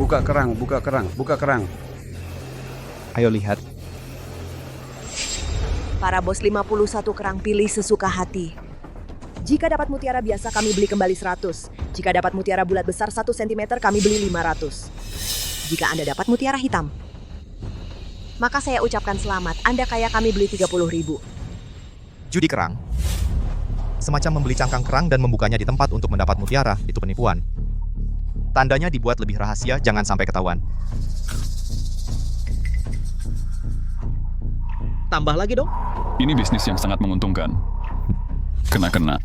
Buka kerang, buka kerang, buka kerang. Ayo lihat. Para bos 51 kerang pilih sesuka hati. Jika dapat mutiara biasa kami beli kembali 100. Jika dapat mutiara bulat besar 1 cm kami beli 500. Jika Anda dapat mutiara hitam, maka saya ucapkan selamat. Anda kaya, kami beli 30.000. Judi kerang. Semacam membeli cangkang kerang dan membukanya di tempat untuk mendapat mutiara, itu penipuan. Tandanya dibuat lebih rahasia, jangan sampai ketahuan. Tambah lagi dong. Ini bisnis yang sangat menguntungkan. Kena-kena.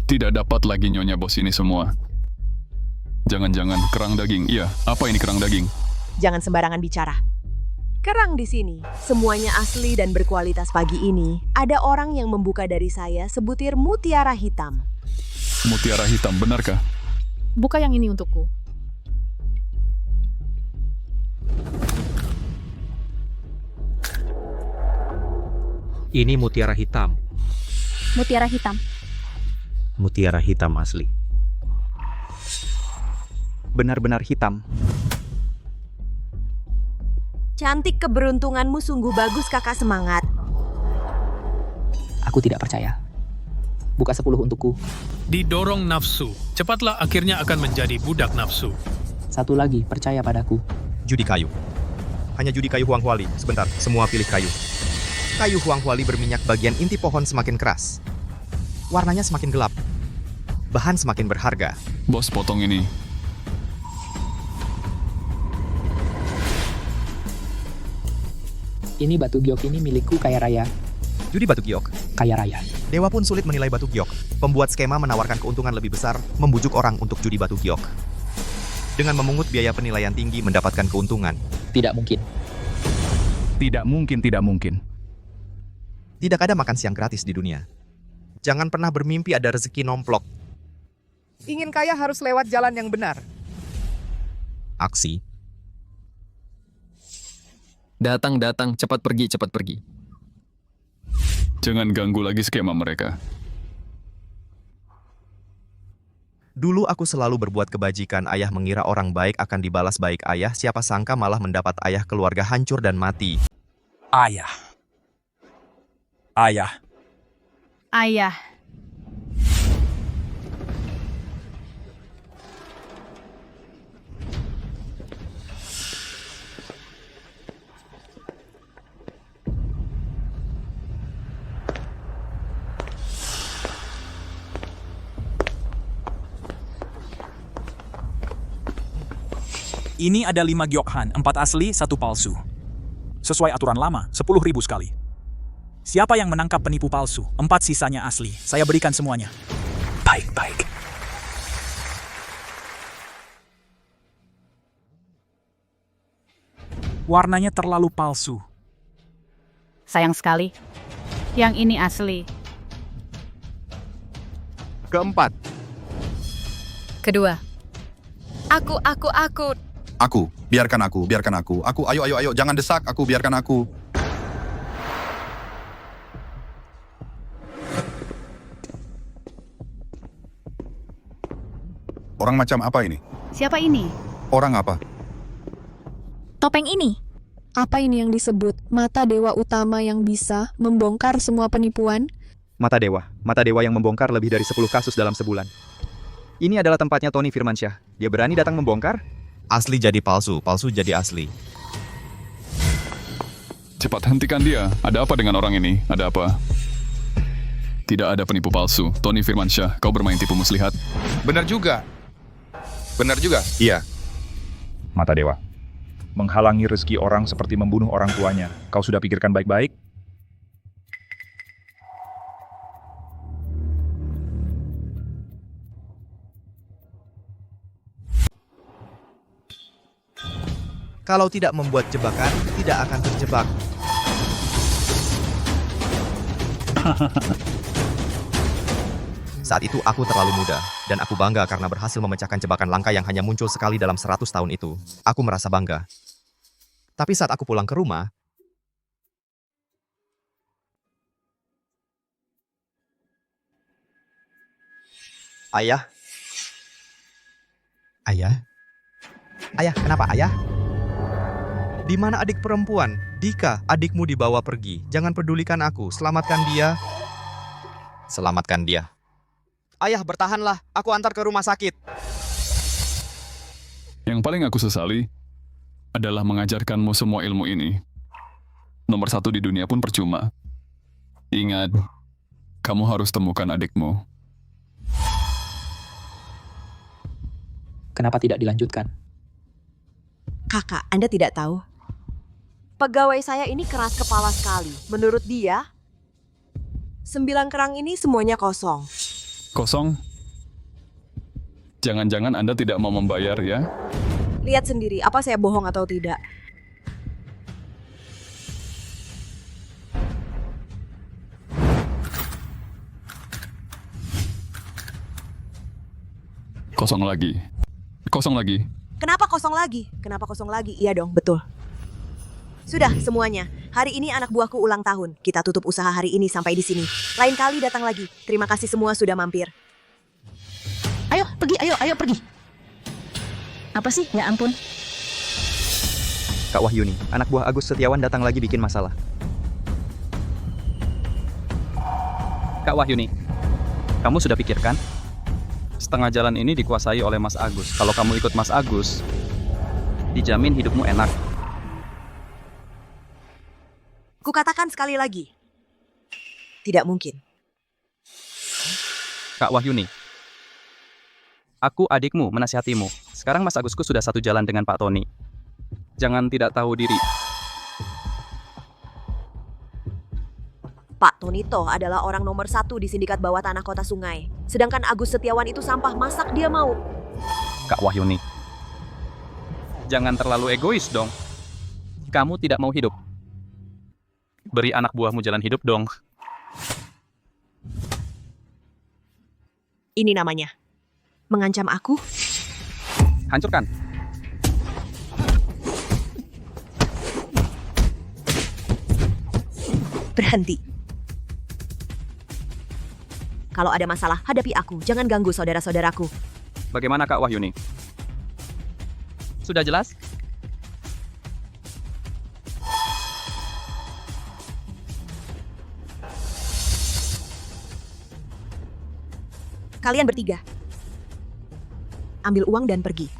Tidak dapat lagi nyonya bos ini semua. Jangan-jangan kerang daging. Iya, apa ini kerang daging? Jangan sembarangan bicara. Kerang di sini, semuanya asli dan berkualitas. Pagi ini, ada orang yang membuka dari saya sebutir mutiara hitam. Mutiara hitam, benarkah? Buka yang ini untukku. Ini mutiara hitam. Mutiara hitam. Mutiara hitam asli. Benar-benar hitam. Cantik, keberuntunganmu sungguh bagus, kakak, semangat. Aku tidak percaya. Buka 10 untukku. Didorong nafsu, cepatlah akhirnya akan menjadi budak nafsu. Satu lagi, percaya padaku. Judi kayu. Hanya judi kayu Huanghuali. Sebentar, semua pilih kayu. Kayu Huanghuali berminyak, bagian inti pohon semakin keras. Warnanya semakin gelap. Bahan semakin berharga. Bos potong ini. Ini batu giok ini milikku kaya raya. Judi batu giok. Kaya raya. Dewa pun sulit menilai batu giok. Pembuat skema menawarkan keuntungan lebih besar, membujuk orang untuk judi batu giok. Dengan memungut biaya penilaian tinggi mendapatkan keuntungan. Tidak mungkin. Tidak mungkin, tidak mungkin. Tidak ada makan siang gratis di dunia. Jangan pernah bermimpi ada rezeki nomplok. Ingin kaya harus lewat jalan yang benar. Aksi. Datang, cepat pergi, cepat pergi. Jangan ganggu lagi skema mereka. Dulu aku selalu berbuat kebajikan. Ayah mengira orang baik akan dibalas baik ayah. Siapa sangka malah mendapat ayah keluarga hancur dan mati. Ayah. Ayah. Ayah. Ini ada 5 gyokhan, 4 asli, 1 palsu. Sesuai aturan lama, 10.000 sekali. Siapa yang menangkap penipu palsu? 4 sisanya asli. Saya berikan semuanya. Baik-baik. Warnanya terlalu palsu. Sayang sekali. Yang ini asli. Keempat. Kedua. Aku. Aku, biarkan aku. Aku, ayo, jangan desak aku, biarkan aku. Orang macam apa ini? Siapa ini? Orang apa? Topeng ini. Apa ini yang disebut mata dewa utama yang bisa membongkar semua penipuan? Mata dewa yang membongkar lebih dari 10 kasus dalam sebulan. Ini adalah tempatnya Tony Firmansyah. Dia berani datang membongkar? Asli jadi palsu, palsu jadi asli. Cepat hentikan dia. Ada apa dengan orang ini? Ada apa? Tidak ada penipu palsu. Tony Firmansyah, kau bermain tipu muslihat. Benar juga. Iya. Mata dewa. Menghalangi rezeki orang seperti membunuh orang tuanya. Kau sudah pikirkan baik-baik? Kalau tidak membuat jebakan, tidak akan terjebak. Saat itu aku terlalu muda, dan aku bangga karena berhasil memecahkan jebakan langka yang hanya muncul sekali dalam 100 tahun itu. Aku merasa bangga. Tapi saat aku pulang ke rumah, Ayah? Ayah? Ayah, kenapa ayah? Di mana adik perempuan? Dika, adikmu dibawa pergi. Jangan pedulikan aku. Selamatkan dia. Selamatkan dia. Ayah, bertahanlah. Aku antar ke rumah sakit. Yang paling aku sesali adalah mengajarkanmu semua ilmu ini. Nomor 1 di dunia pun percuma. Ingat, kamu harus temukan adikmu. Kenapa tidak dilanjutkan? Kakak, Anda tidak tahu? Pegawai saya ini keras kepala sekali. Menurut dia, 9 kerang ini semuanya kosong. Kosong? Jangan-jangan Anda tidak mau membayar ya? Lihat sendiri, apa saya bohong atau tidak? Kosong lagi. Kosong lagi. Kenapa kosong lagi? Kenapa kosong lagi? Iya dong, betul. Sudah, semuanya. Hari ini anak buahku ulang tahun. Kita tutup usaha hari ini sampai di sini. Lain kali datang lagi. Terima kasih semua sudah mampir. Ayo, pergi, ayo pergi. Apa sih? Ya ampun. Kak Wahyuni, anak buah Agus Setiawan datang lagi bikin masalah. Kak Wahyuni, kamu sudah pikirkan? Setengah jalan ini dikuasai oleh Mas Agus. Kalau kamu ikut Mas Agus, dijamin hidupmu enak. Kukatakan sekali lagi. Tidak mungkin. Kak Wahyuni, aku adikmu menasihatimu. Sekarang Mas Agusku sudah satu jalan dengan Pak Tony. Jangan tidak tahu diri. Pak Tonito adalah orang nomor 1 di sindikat bawah tanah kota sungai. Sedangkan Agus Setiawan itu sampah masak dia mau. Kak Wahyuni, jangan terlalu egois dong. Kamu tidak mau hidup. Beri anak buahmu jalan hidup dong. Ini namanya. Mengancam aku? Hancurkan. Berhenti. Kalau ada masalah, hadapi aku. Jangan ganggu saudara-saudaraku. Bagaimana Kak Wahyuni? Sudah jelas? Kalian bertiga. Ambil uang dan pergi.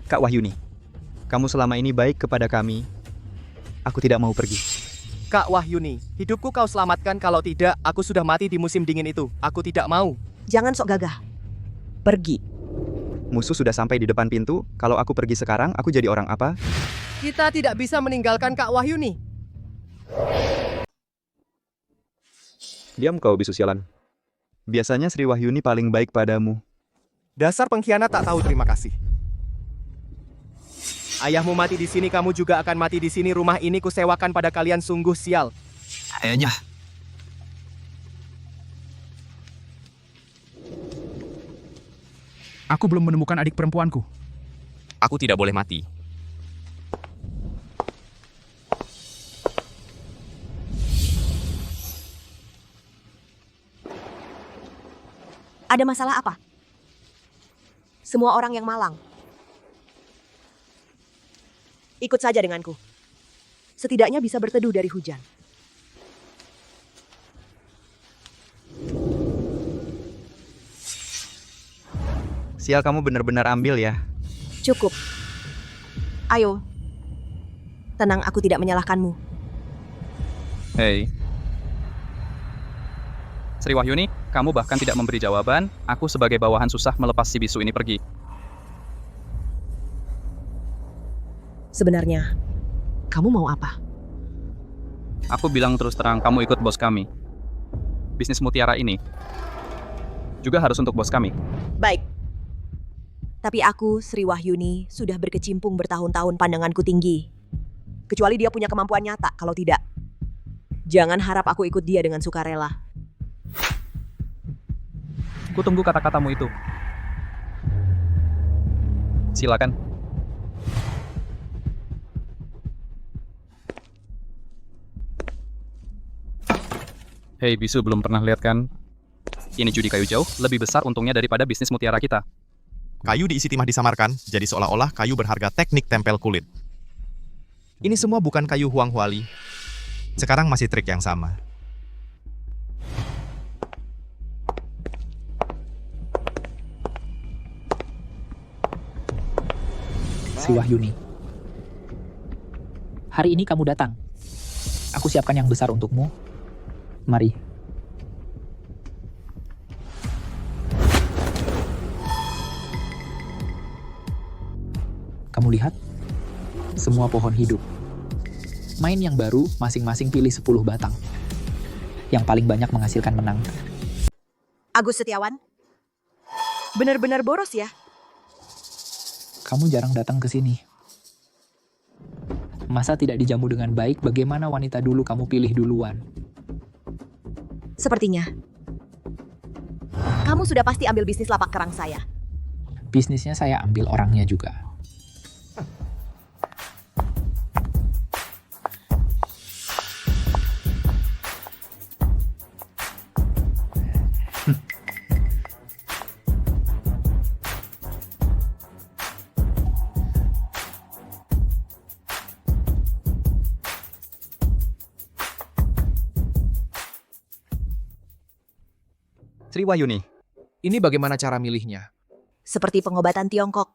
Kak Wahyuni, kamu selama ini baik kepada kami. Aku tidak mau pergi. Kak Wahyuni, hidupku kau selamatkan, kalau tidak, aku sudah mati di musim dingin itu. Aku tidak mau. Jangan sok gagah. Pergi. Musuh sudah sampai di depan pintu. Kalau aku pergi sekarang, aku jadi orang apa? Kita tidak bisa meninggalkan Kak Wahyuni. Diam kau bisu sialan. Biasanya Sri Wahyuni paling baik padamu. Dasar pengkhianat tak tahu terima kasih. Ayahmu mati di sini, kamu juga akan mati di sini. Rumah ini kusewakan pada kalian, sungguh sial. Ayahnya. Aku belum menemukan adik perempuanku. Aku tidak boleh mati. Ada masalah apa? Semua orang yang malang. Ikut saja denganku. Setidaknya bisa berteduh dari hujan. Sial, kamu benar-benar ambil ya. Cukup. Ayo. Tenang, aku tidak menyalahkanmu. Hei. Sri Wahyuni, kamu bahkan tidak memberi jawaban. Aku sebagai bawahan susah melepas si bisu ini pergi. Sebenarnya, kamu mau apa? Aku bilang terus terang, kamu ikut bos kami. Bisnis mutiara ini juga harus untuk bos kami. Baik. Tapi aku, Sri Wahyuni, sudah berkecimpung bertahun-tahun, pandanganku tinggi. Kecuali dia punya kemampuan nyata, kalau tidak. Jangan harap aku ikut dia dengan sukarela. Ku tunggu kata-katamu itu. Silakan. Hei, bisu belum pernah lihat kan? Ini judi kayu jauh lebih besar untungnya daripada bisnis mutiara kita. Kayu diisi timah disamarkan, jadi seolah-olah kayu berharga teknik tempel kulit. Ini semua bukan kayu Huang Huali. Sekarang masih trik yang sama. Sri Wahyuni. Hari ini kamu datang. Aku siapkan yang besar untukmu. Mari. Kamu lihat? Semua pohon hidup. Main yang baru, masing-masing pilih 10 batang. Yang paling banyak menghasilkan menang. Agus Setiawan? Benar-benar boros ya? Kamu jarang datang ke sini. Masa tidak dijamu dengan baik? Bagaimana wanita dulu kamu pilih duluan? Sepertinya. Kamu sudah pasti ambil bisnis lapak kerang saya. Bisnisnya saya ambil, orangnya juga. Sri Wahyuni. Ini bagaimana cara milihnya? Seperti pengobatan Tiongkok.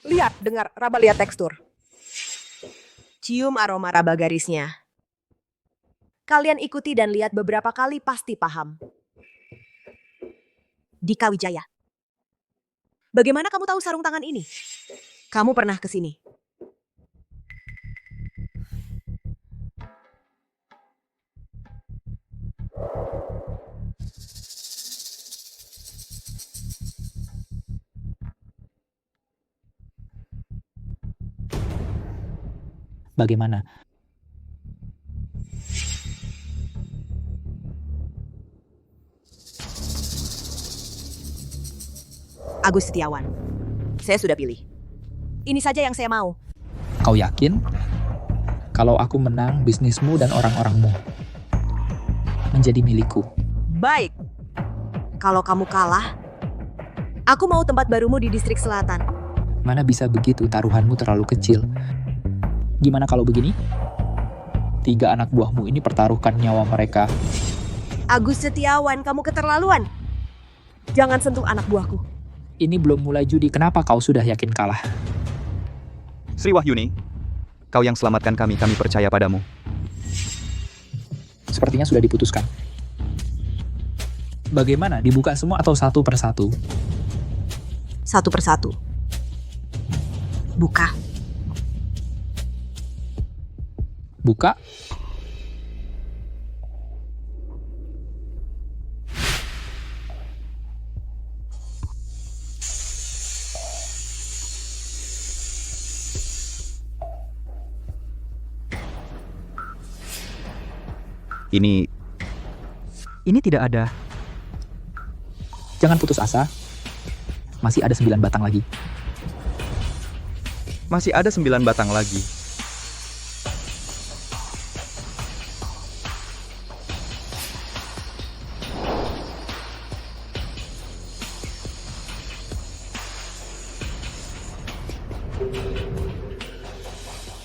Lihat, dengar, raba lihat tekstur. Cium aroma raba garisnya. Kalian ikuti dan lihat beberapa kali pasti paham. Dika Wijaya. Bagaimana kamu tahu sarung tangan ini? Kamu pernah ke sini? Bagaimana? Agus Setiawan. Saya sudah pilih. Ini saja yang saya mau. Kau yakin? Kalau aku menang, bisnismu dan orang-orangmu menjadi milikku. Baik. Kalau kamu kalah, aku mau tempat barumu di distrik selatan. Mana bisa begitu, taruhanmu terlalu kecil. Gimana kalau begini? 3 anak buahmu ini pertaruhkan nyawa mereka. Agus Setiawan, kamu keterlaluan. Jangan sentuh anak buahku. Ini belum mulai judi, kenapa kau sudah yakin kalah? Sri Wahyuni, kau yang selamatkan kami percaya padamu. Sepertinya sudah diputuskan. Bagaimana, dibuka semua atau satu persatu? Satu persatu. Buka. Buka. Ini tidak ada. Jangan putus asa. Masih ada 9 batang lagi. Masih ada 9 batang lagi.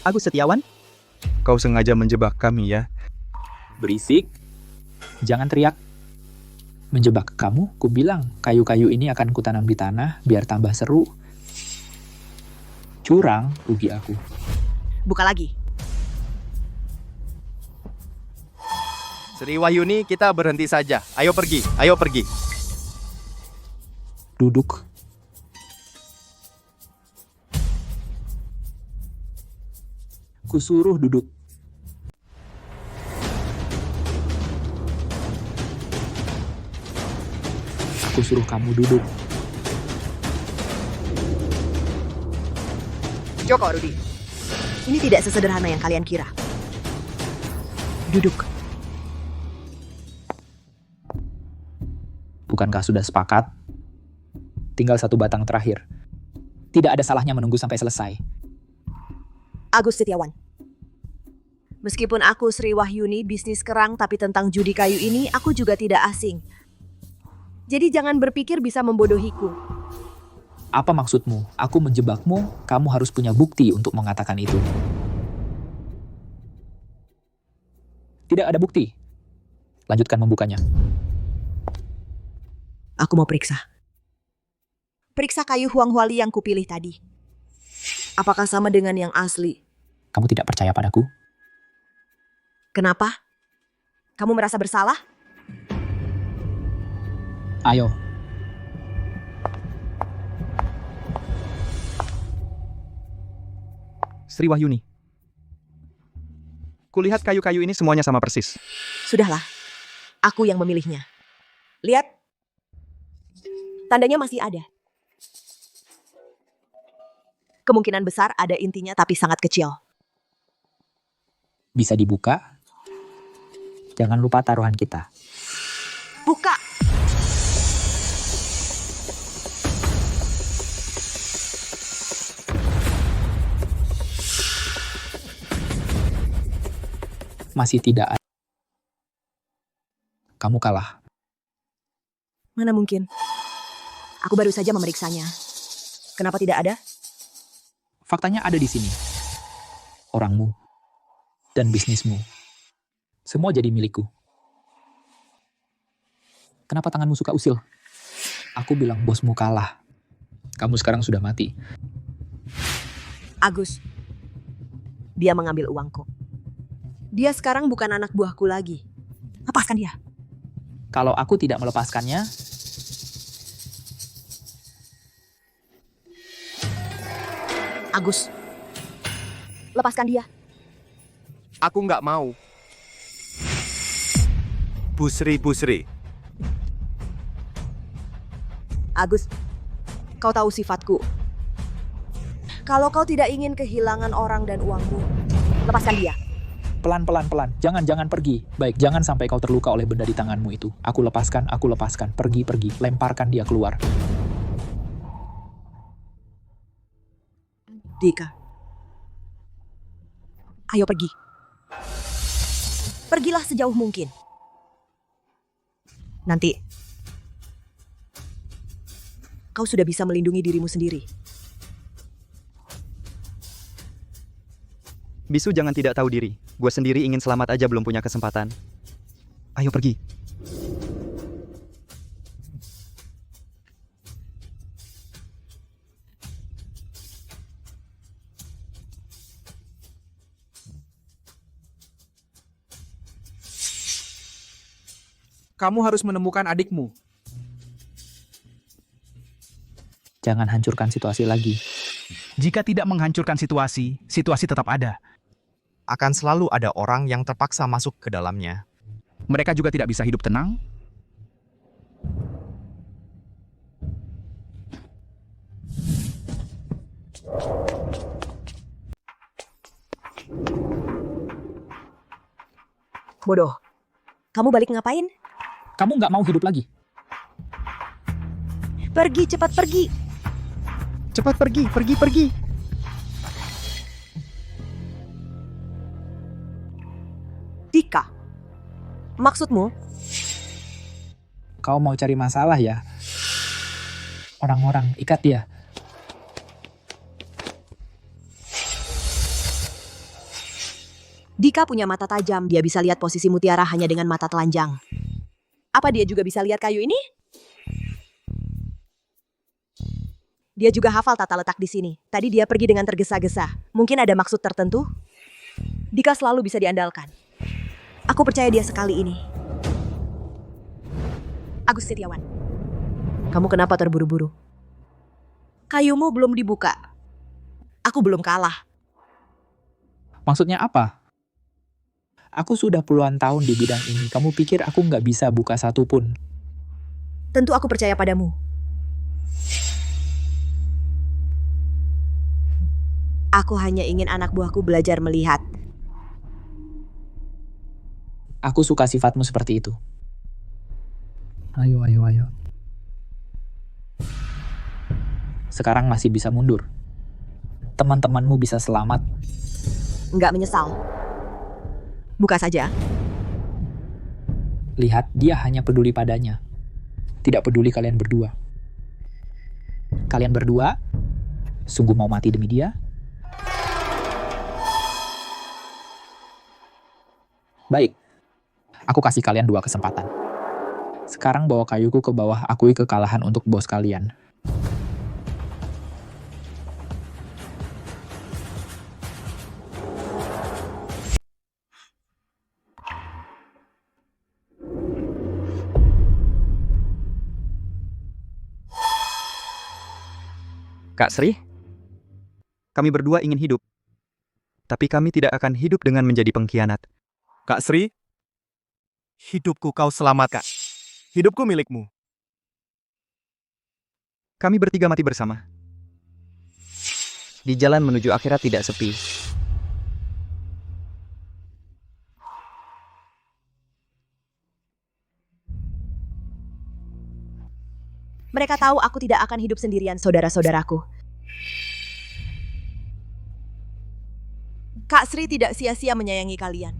Agus Setiawan? Kau sengaja menjebak kami ya? Berisik. Jangan teriak. Menjebak kamu, ku bilang kayu-kayu ini akan kutanam di tanah biar tambah seru. Curang, rugi aku. Buka lagi. Sri Wahyuni, kita berhenti saja. Ayo pergi, ayo pergi. Duduk. Kusuruh duduk. Aku suruh kamu duduk. Joko, Rudi. Ini tidak sesederhana yang kalian kira. Duduk. Bukankah sudah sepakat? Tinggal 1 batang terakhir. Tidak ada salahnya menunggu sampai selesai. Agus Setiawan. Meskipun aku Sri Wahyuni bisnis kerang, tapi tentang judi kayu ini aku juga tidak asing. Jadi jangan berpikir bisa membodohiku. Apa maksudmu? Aku menjebakmu, kamu harus punya bukti untuk mengatakan itu. Tidak ada bukti. Lanjutkan membukanya. Aku mau periksa. Periksa kayu Huang Huali yang kupilih tadi. Apakah sama dengan yang asli? Kamu tidak percaya padaku? Kenapa? Kamu merasa bersalah? Ayo. Sri Wahyuni. Kulihat kayu-kayu ini semuanya sama persis. Sudahlah. Aku yang memilihnya. Lihat. Tandanya masih ada. Kemungkinan besar ada intinya tapi sangat kecil. Bisa dibuka? Jangan lupa taruhan kita. Buka! Masih tidak ada. Kamu kalah. Mana mungkin? Aku baru saja memeriksanya. Kenapa tidak ada? Faktanya ada di sini. Orangmu dan bisnismu. Semua jadi milikku. Kenapa tanganmu suka usil? Aku bilang bosmu kalah. Kamu sekarang sudah mati. Agus. Dia mengambil uangku. Dia sekarang bukan anak buahku lagi. Lepaskan dia. Kalau aku tidak melepaskannya, Agus, lepaskan dia. Aku nggak mau. Busri. Agus, kau tahu sifatku. Kalau kau tidak ingin kehilangan orang dan uangmu, lepaskan dia. pelan. Jangan pergi. Baik, jangan sampai kau terluka oleh benda di tanganmu itu. Aku lepaskan. Pergi. Lemparkan dia keluar. Dika. Ayo pergi. Pergilah sejauh mungkin. Nanti kau sudah bisa melindungi dirimu sendiri. Bisu jangan tidak tahu diri. Gue sendiri ingin selamat aja belum punya kesempatan. Ayo pergi. Kamu harus menemukan adikmu. Jangan hancurkan situasi lagi. Jika tidak menghancurkan situasi tetap ada. Akan selalu ada orang yang terpaksa masuk ke dalamnya. Mereka juga tidak bisa hidup tenang. Bodoh. Kamu balik ngapain? Kamu nggak mau hidup lagi. Pergi, cepat pergi. Cepat pergi. Dika. Maksudmu? Kau mau cari masalah ya? Orang-orang, ikat dia. Dika punya mata tajam, dia bisa lihat posisi mutiara hanya dengan mata telanjang. Apa dia juga bisa lihat kayu ini? Dia juga hafal tata letak di sini. Tadi dia pergi dengan tergesa-gesa. Mungkin ada maksud tertentu? Dika selalu bisa diandalkan. Aku percaya dia sekali ini. Agus Setiawan. Kamu kenapa terburu-buru? Kayumu belum dibuka. Aku belum kalah. Maksudnya apa? Aku sudah puluhan tahun di bidang ini. Kamu pikir aku nggak bisa buka satu pun? Tentu aku percaya padamu. Aku hanya ingin anak buahku belajar melihat. Aku suka sifatmu seperti itu. Ayo. Sekarang masih bisa mundur. Teman-temanmu bisa selamat. Nggak menyesal. Buka saja. Lihat, dia hanya peduli padanya. Tidak peduli kalian berdua. Kalian berdua sungguh mau mati demi dia? Baik, aku kasih kalian 2 kesempatan. Sekarang bawa kayuku ke bawah, akui kekalahan untuk bos kalian. Kak Sri, kami berdua ingin hidup. Tapi kami tidak akan hidup dengan menjadi pengkhianat. Kak Sri, hidupku kau selamatkan. Hidupku milikmu. Kami bertiga mati bersama. Di jalan menuju akhirat tidak sepi. Mereka tahu aku tidak akan hidup sendirian, saudara-saudaraku. Kak Sri tidak sia-sia menyayangi kalian.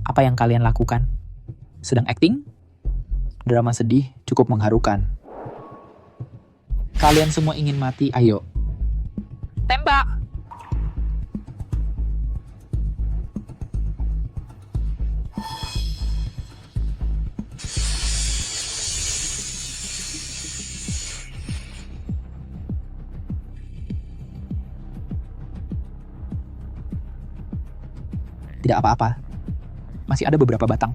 Apa yang kalian lakukan? Sedang acting? Drama sedih cukup mengharukan. Kalian semua ingin mati, ayo. Tembak! Tidak apa-apa. Masih ada beberapa batang.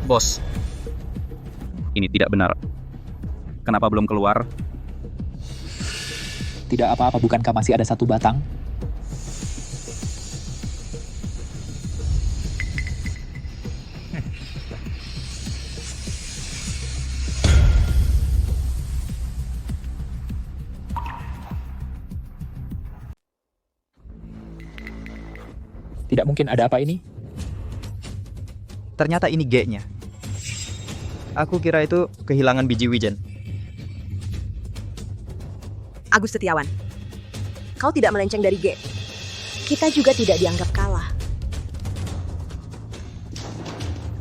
Bos, ini tidak benar. Kenapa belum keluar? Tidak apa-apa, bukankah masih ada 1 batang? Tidak mungkin, ada apa ini? Ternyata ini G-nya. Aku kira itu kehilangan biji wijen. Agus Setiawan, kau tidak melenceng dari G. Kita juga tidak dianggap kalah.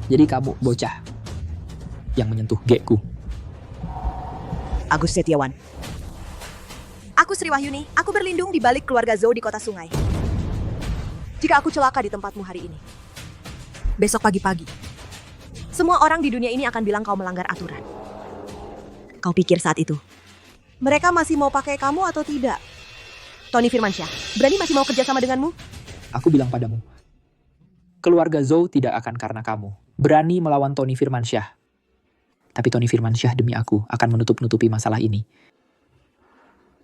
Jadi kamu bocah yang menyentuh G-ku. Agus Setiawan. Aku Sri Wahyuni, aku berlindung di balik keluarga Zhou di kota sungai. Jika aku celaka di tempatmu hari ini, besok pagi-pagi, semua orang di dunia ini akan bilang kau melanggar aturan. Kau pikir saat itu, mereka masih mau pakai kamu atau tidak? Tony Firmansyah, berani masih mau kerjasama denganmu? Aku bilang padamu, keluarga Zhou tidak akan karena kamu berani melawan Tony Firmansyah. Tapi Tony Firmansyah demi aku akan menutup-nutupi masalah ini.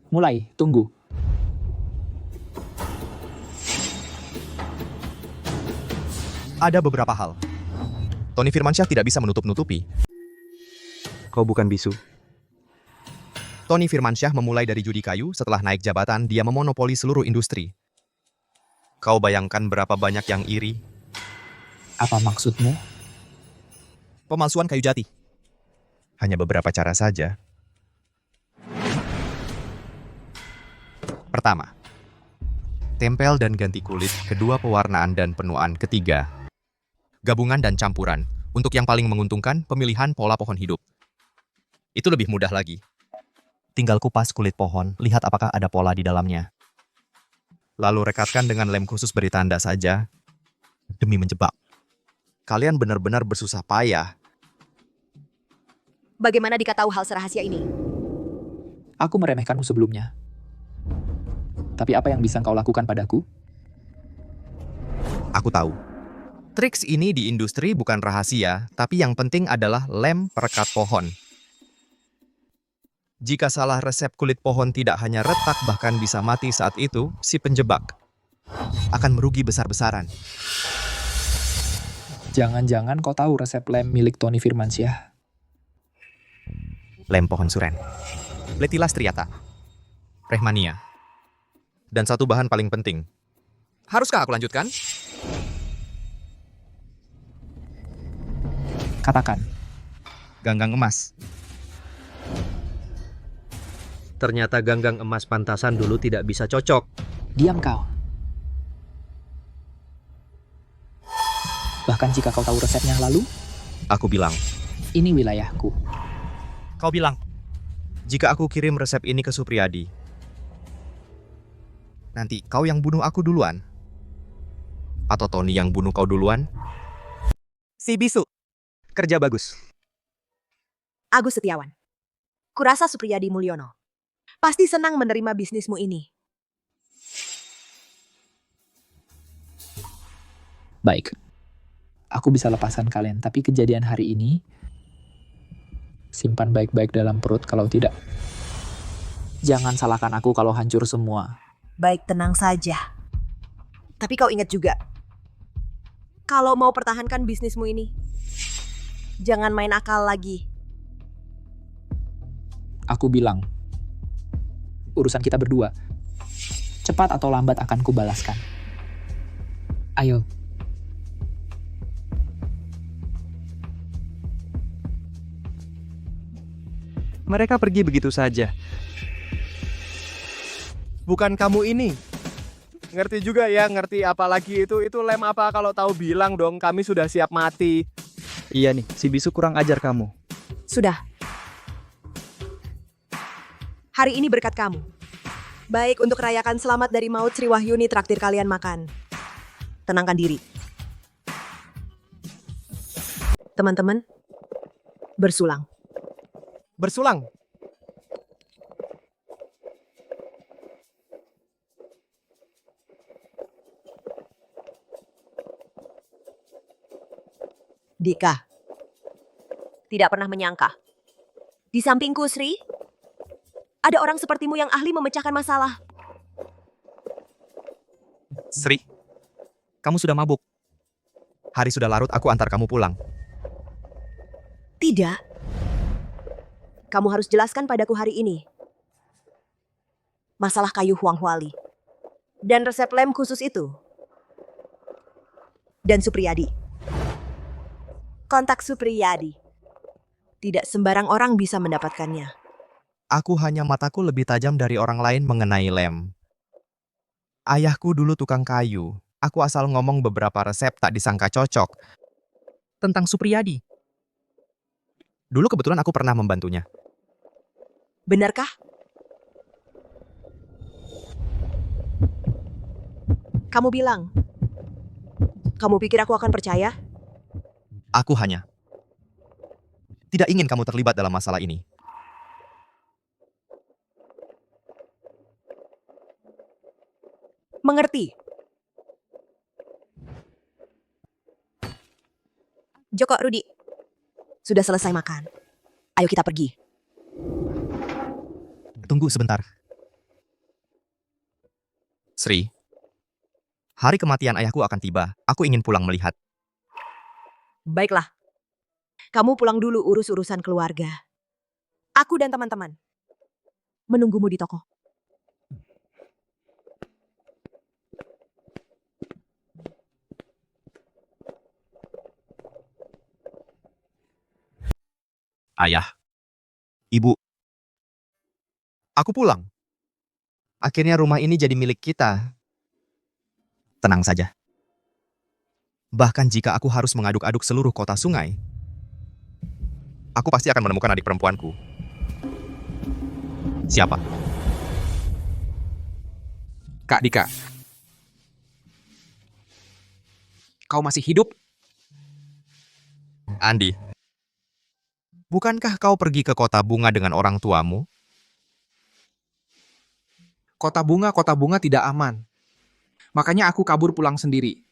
Mulai, tunggu. Ada beberapa hal. Tony Firmansyah tidak bisa menutup-nutupi. Kau bukan bisu. Tony Firmansyah memulai dari judi kayu, setelah naik jabatan dia memonopoli seluruh industri. Kau bayangkan berapa banyak yang iri? Apa maksudmu? Pemalsuan kayu jati. Hanya beberapa cara saja. Pertama, tempel dan ganti kulit, kedua pewarnaan dan penuaan, ketiga, gabungan dan campuran. Untuk yang paling menguntungkan, pemilihan pola pohon hidup. Itu lebih mudah lagi. Tinggal kupas kulit pohon, lihat apakah ada pola di dalamnya. Lalu rekatkan dengan lem khusus beri tanda saja, demi menjebak. Kalian benar-benar bersusah payah. Bagaimana jika tahu hal serahasia ini? Aku meremehkanmu sebelumnya. Tapi apa yang bisa kau lakukan padaku? Aku tahu. Triks ini di industri bukan rahasia, tapi yang penting adalah lem perekat pohon. Jika salah resep kulit pohon tidak hanya retak bahkan bisa mati saat itu, si penjebak akan merugi besar-besaran. Jangan-jangan kau tahu resep lem milik Tony Firmansyah? Lem pohon suren, Letilla striata, Rehmania, dan satu bahan paling penting. Haruskah aku lanjutkan? Katakan. Ganggang emas. Ternyata ganggang emas pantasan dulu tidak bisa cocok. Diam kau. Bahkan jika kau tahu resepnya lalu, Aku bilang, ini wilayahku. kau bilang, jika aku kirim resep ini ke Supriyadi, nanti kau yang bunuh aku duluan? Atau Tony yang bunuh kau duluan? Si bisu. Kerja bagus. Agus Setiawan. Kurasa Supriyadi Mulyono pasti senang menerima bisnismu ini. Baik. Aku bisa lepaskan kalian, tapi kejadian hari ini simpan baik-baik dalam perut, kalau tidak jangan salahkan aku kalau hancur semua. Baik, tenang saja. Tapi kau ingat juga, kalau mau pertahankan bisnismu ini, jangan main akal lagi. Aku bilang, urusan kita berdua. Cepat atau lambat akan kubalaskan. Ayo. Mereka pergi begitu saja. Bukan kamu ini. Ngerti juga ya, ngerti apalagi itu lem apa kalau tahu bilang dong kami sudah siap mati. Iya nih, si bisu kurang ajar kamu. Sudah. Hari ini berkat kamu. Baik, untuk rayakan selamat dari maut, Sri Wahyuni traktir kalian makan. Tenangkan diri. Teman-teman, bersulang. Bersulang. Dika. Tidak pernah menyangka. Di sampingku, Sri, ada orang sepertimu yang ahli memecahkan masalah. Sri, kamu sudah mabuk. Hari sudah larut, aku antar kamu pulang. Tidak. Kamu harus jelaskan padaku hari ini. Masalah kayu Huang Huali. Dan resep lem khusus itu. Dan Supriyadi. Kontak Supriyadi. Tidak sembarang orang bisa mendapatkannya. Aku hanya mataku lebih tajam dari orang lain mengenai lem. Ayahku dulu tukang kayu. Aku asal ngomong beberapa resep tak disangka cocok. Tentang Supriyadi. Dulu kebetulan aku pernah membantunya. Benarkah? Kamu bilang. Kamu pikir aku akan percaya? Aku hanya tidak ingin kamu terlibat dalam masalah ini. Mengerti. Joko, Rudi. Sudah selesai makan. Ayo kita pergi. Tunggu sebentar. Sri, hari kematian ayahku akan tiba. Aku ingin pulang melihat. Baiklah. Kamu pulang dulu urus urusan keluarga. Aku dan teman-teman menunggumu di toko. Ayah. Ibu. Aku pulang. Akhirnya rumah ini jadi milik kita. Tenang saja. Bahkan jika aku harus mengaduk-aduk seluruh kota sungai, aku pasti akan menemukan adik perempuanku. Siapa? Kak Dika. Kau masih hidup? Andi. Bukankah kau pergi ke kota bunga dengan orang tuamu? Kota bunga tidak aman. Makanya aku kabur pulang sendiri.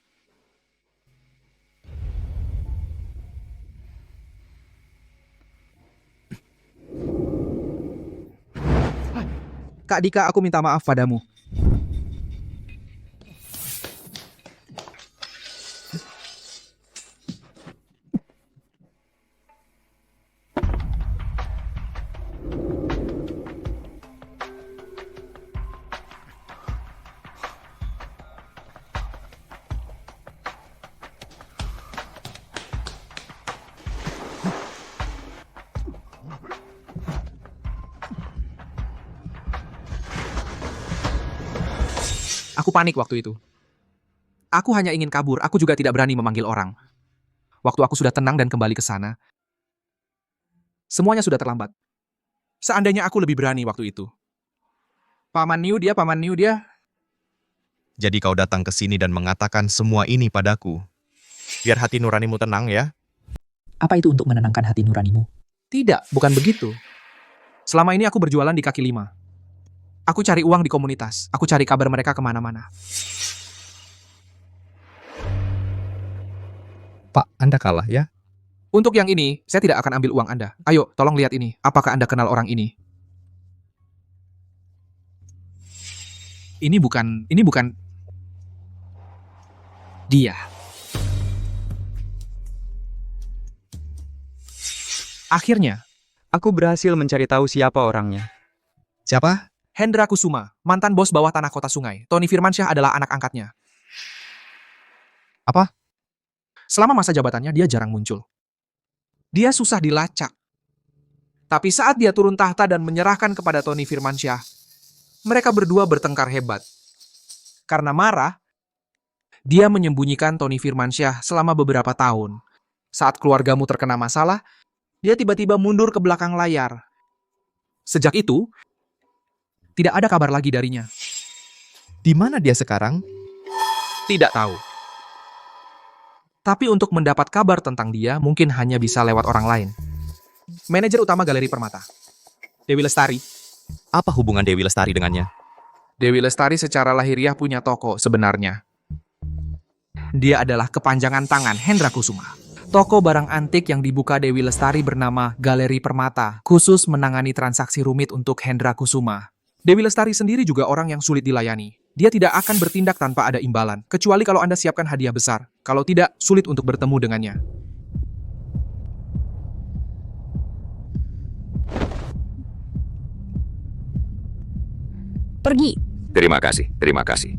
Kak Dika, aku minta maaf padamu. Aku panik waktu itu. Aku hanya ingin kabur, aku juga tidak berani memanggil orang. Waktu aku sudah tenang dan kembali ke sana, semuanya sudah terlambat. Seandainya aku lebih berani waktu itu. Paman Niu dia. Jadi kau datang ke sini dan mengatakan semua ini padaku. Biar hati nuranimu tenang ya. Apa itu untuk menenangkan hati nuranimu? Tidak, bukan begitu. Selama ini aku berjualan di kaki lima. Aku cari uang di komunitas. Aku cari kabar mereka kemana-mana. Pak, Anda kalah ya? Untuk yang ini, saya tidak akan ambil uang Anda. Ayo, tolong lihat ini. Apakah Anda kenal orang ini? Ini bukan dia. Akhirnya, Aku berhasil mencari tahu siapa orangnya. Siapa? Hendra Kusuma, mantan bos bawah tanah kota sungai. Tony Firmansyah adalah anak angkatnya. Apa? Selama masa jabatannya, dia jarang muncul. Dia susah dilacak. Tapi saat dia turun tahta dan menyerahkan kepada Tony Firmansyah, mereka berdua bertengkar hebat. Karena marah, dia menyembunyikan Tony Firmansyah selama beberapa tahun. Saat keluargamu terkena masalah, dia tiba-tiba mundur ke belakang layar. Sejak itu, tidak ada kabar lagi darinya. Di mana dia sekarang? Tidak tahu. Tapi untuk mendapat kabar tentang dia, mungkin hanya bisa lewat orang lain. Manajer utama Galeri Permata, Dewi Lestari. Apa hubungan Dewi Lestari dengannya? Dewi Lestari secara lahiriah punya toko sebenarnya. Dia adalah kepanjangan tangan Hendra Kusuma. Toko barang antik yang dibuka Dewi Lestari bernama Galeri Permata, khusus menangani transaksi rumit untuk Hendra Kusuma. Dewi Lestari sendiri juga orang yang sulit dilayani. Dia tidak akan bertindak tanpa ada imbalan, kecuali kalau Anda siapkan hadiah besar. Kalau tidak, sulit untuk bertemu dengannya. Pergi. Terima kasih, terima kasih.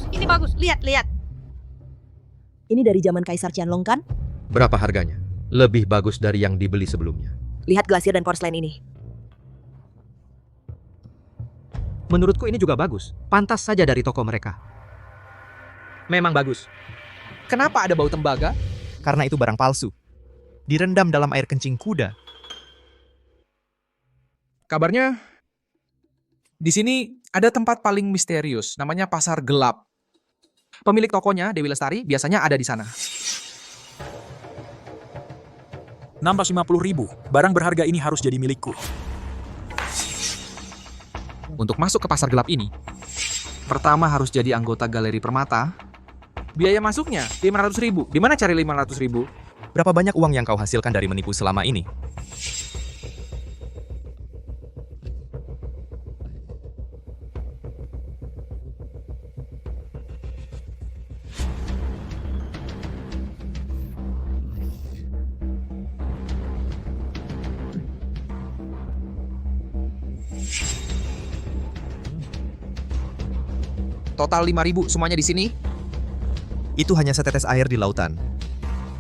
Ini bagus, lihat. Ini dari zaman Kaisar Qianlong kan? Berapa harganya? Lebih bagus dari yang dibeli sebelumnya. Lihat glasir dan porselen ini. Menurutku ini juga bagus. Pantas saja dari toko mereka. Memang bagus. Kenapa ada bau tembaga? Karena itu barang palsu. Direndam dalam air kencing kuda. Kabarnya, di sini ada tempat paling misterius, namanya Pasar Gelap. Pemilik tokonya, Dewi Lestari, biasanya ada di sana. 650.000. Barang berharga ini harus jadi milikku. Untuk masuk ke Pasar Gelap ini, pertama harus jadi anggota Galeri Permata. Biaya masuknya 500.000. Di mana cari 500.000? Berapa banyak uang yang kau hasilkan dari menipu selama ini? Total 5.000 semuanya di sini. Itu hanya setetes air di lautan.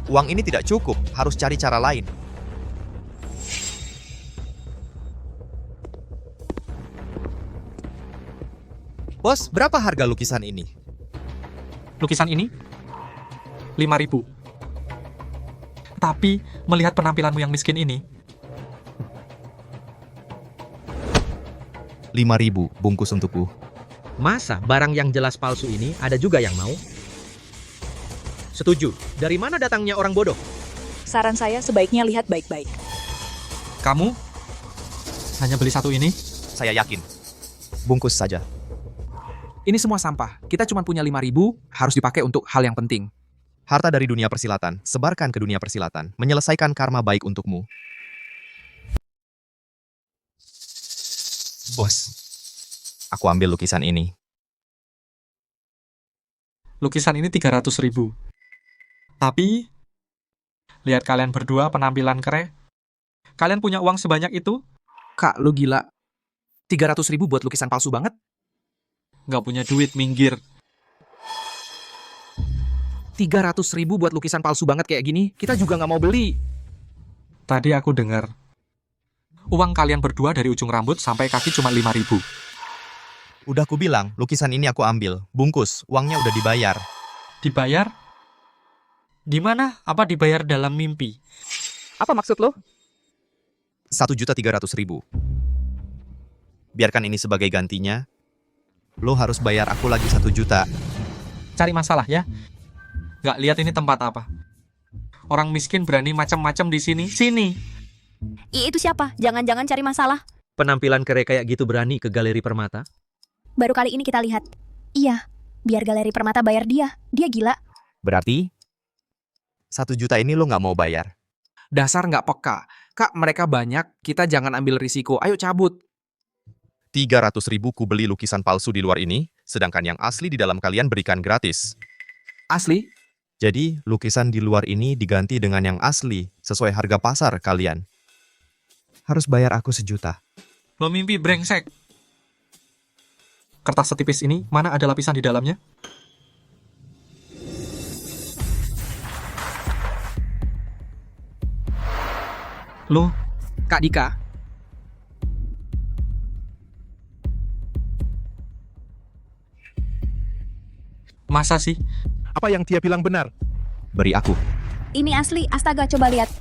Uang ini tidak cukup, harus cari cara lain. Bos, berapa harga lukisan ini? Lukisan ini 5.000. Tapi melihat penampilanmu yang miskin ini, 5.000 bungkus untukku. Masa barang yang jelas palsu ini ada juga yang mau? Setuju. Dari mana datangnya orang bodoh? Saran saya sebaiknya lihat baik-baik. kamu hanya beli satu ini? Saya yakin. Bungkus saja. Ini semua sampah. Kita cuma punya 5.000, harus dipakai untuk hal yang penting. Harta dari dunia persilatan, sebarkan ke dunia persilatan, menyelesaikan karma baik untukmu. Bos, aku ambil lukisan ini. Lukisan ini 300.000. Tapi, lihat kalian berdua penampilan keren. Kalian punya uang sebanyak itu? Kak, lu gila. 300.000 buat lukisan palsu banget? Nggak punya duit, minggir. 300.000 buat lukisan palsu banget kayak gini, kita juga nggak mau beli. Tadi aku dengar, uang kalian berdua dari ujung rambut sampai kaki cuma 5.000. Udah aku bilang, lukisan ini aku ambil. Bungkus, uangnya udah dibayar. Dibayar? Di mana? Apa dibayar dalam mimpi? Apa maksud lo? 1.300.000. Biarkan ini sebagai gantinya. Lo harus bayar aku lagi 1 juta. Cari masalah ya. Nggak lihat ini tempat apa. Orang miskin berani macam-macam di sini. Sini. Itu siapa? Jangan-jangan cari masalah. Penampilan kere kayak gitu berani ke Galeri Permata? Baru kali ini kita lihat. Iya, biar Galeri Permata bayar dia. Dia gila. Berarti 1 juta ini lo nggak mau bayar. Dasar nggak peka. Kak, mereka banyak. Kita jangan ambil risiko. Ayo cabut. 300.000 ku beli lukisan palsu di luar ini, sedangkan yang asli di dalam kalian berikan gratis. Asli? Jadi, lukisan di luar ini diganti dengan yang asli, sesuai harga pasar kalian. Harus bayar aku 1 juta. Lo mimpi brengsek. Kertas setipis ini, mana ada lapisan di dalamnya? Lo, Kak Dika. Masa sih? Apa yang dia bilang benar? Beri aku. Ini asli, astaga, coba lihat.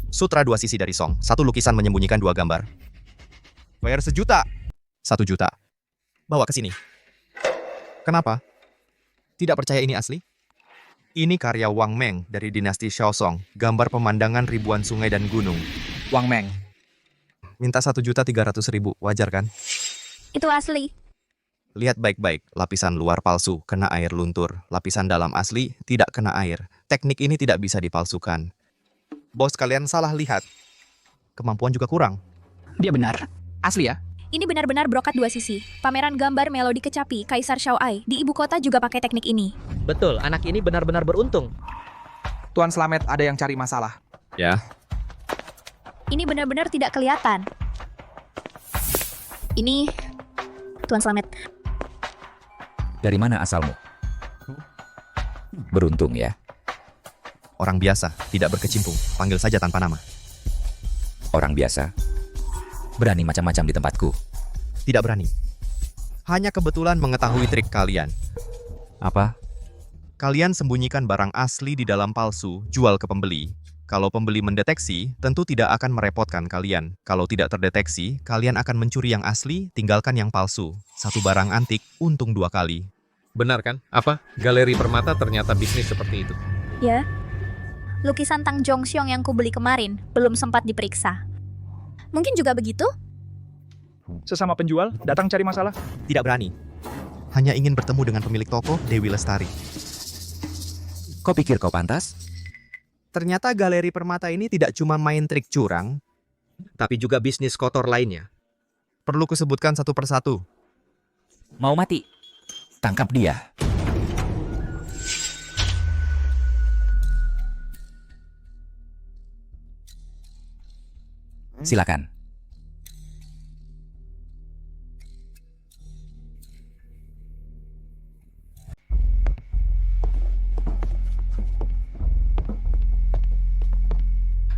Sutra 2 sisi dari Song, 1 lukisan menyembunyikan 2 gambar. Bayar 1 juta. 1 juta. Bawa ke sini. Kenapa? Tidak percaya ini asli? Ini karya Wang Meng dari dinasti Xiaosong, gambar pemandangan ribuan sungai dan gunung. Wang Meng. Minta 1.300.000, wajar kan? Itu asli. Lihat baik-baik, lapisan luar palsu, kena air luntur. Lapisan dalam asli, tidak kena air. Teknik ini tidak bisa dipalsukan. Bos kalian salah lihat. Kemampuan juga kurang. Dia benar. Asli ya? Ini benar-benar brokat 2 sisi. Pameran gambar melodi kecapi Kaisar Xiaoai di ibu kota juga pakai teknik ini. Betul, anak ini benar-benar beruntung. Tuan Slamet ada yang cari masalah. Ya. Ini benar-benar tidak kelihatan. Ini Tuan Slamet. Dari mana asalmu? Beruntung ya. Orang biasa, tidak berkecimpung. Panggil saja tanpa nama. Orang biasa? Berani macam-macam di tempatku? Tidak berani. Hanya kebetulan mengetahui trik kalian. Apa? Kalian sembunyikan barang asli di dalam palsu, jual ke pembeli. Kalau pembeli mendeteksi, tentu tidak akan merepotkan kalian. Kalau tidak terdeteksi, kalian akan mencuri yang asli, tinggalkan yang palsu. 1 barang antik, untung 2 kali. Benar kan? Apa? Galeri Permata ternyata bisnis seperti itu. Ya. Lukisan Tang Zhongxiong yang kubeli kemarin belum sempat diperiksa. Mungkin juga begitu? Sesama penjual, datang cari masalah? Tidak berani. Hanya ingin bertemu dengan pemilik toko, Dewi Lestari. Kau pikir kau pantas? Ternyata Galeri Permata ini tidak cuma main trik curang, tapi juga bisnis kotor lainnya. Perlu kusebutkan satu persatu. Mau mati? Tangkap dia. Silakan.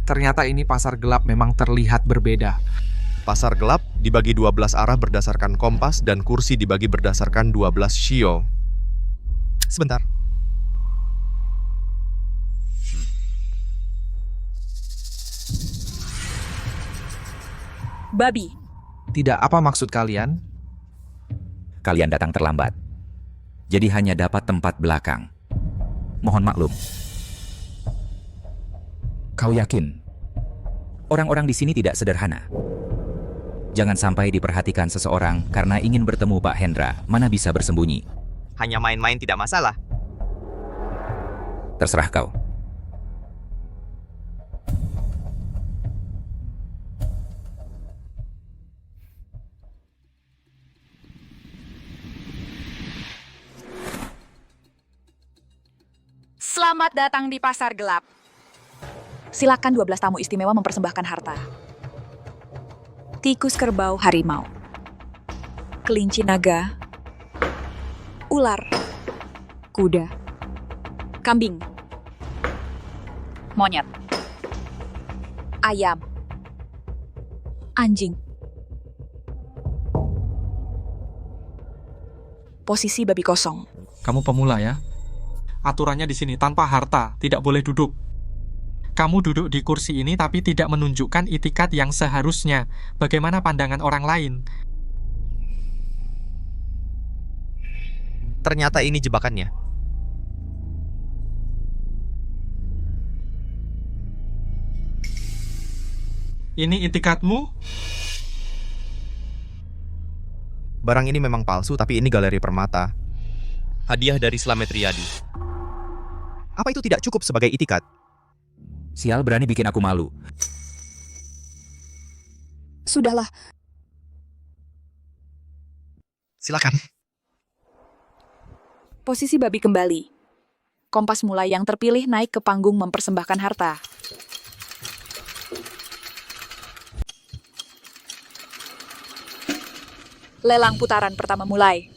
Ternyata ini pasar gelap memang terlihat berbeda. Pasar gelap dibagi 12 arah berdasarkan kompas dan kursi dibagi berdasarkan 12 shio. Sebentar. Babi. Tidak, apa maksud kalian? Kalian datang terlambat. Jadi hanya dapat tempat belakang. Mohon maklum. Kau yakin? Orang-orang di sini tidak sederhana. Jangan sampai diperhatikan seseorang karena ingin bertemu Pak Hendra. Mana bisa bersembunyi? Hanya main-main tidak masalah. Terserah kau. Selamat datang di pasar gelap. Silakan 12 tamu istimewa mempersembahkan harta. Tikus, kerbau, harimau. kelinci naga, ular, kuda, kambing, Monyet. ayam, anjing. Posisi babi kosong. Kamu pemula ya? Aturannya di sini tanpa harta, tidak boleh duduk. Kamu duduk di kursi ini tapi tidak menunjukkan itikat yang seharusnya. Bagaimana pandangan orang lain? Ternyata ini jebakannya. Ini itikatmu? Barang ini memang palsu, tapi ini galeri permata. Hadiah dari Slamet Riyadi. Apa itu tidak cukup sebagai itikat? Sial berani bikin aku malu. Sudahlah. Silakan. Posisi babi kembali. Kompas mulai yang terpilih naik ke panggung mempersembahkan harta. Lelang putaran pertama mulai.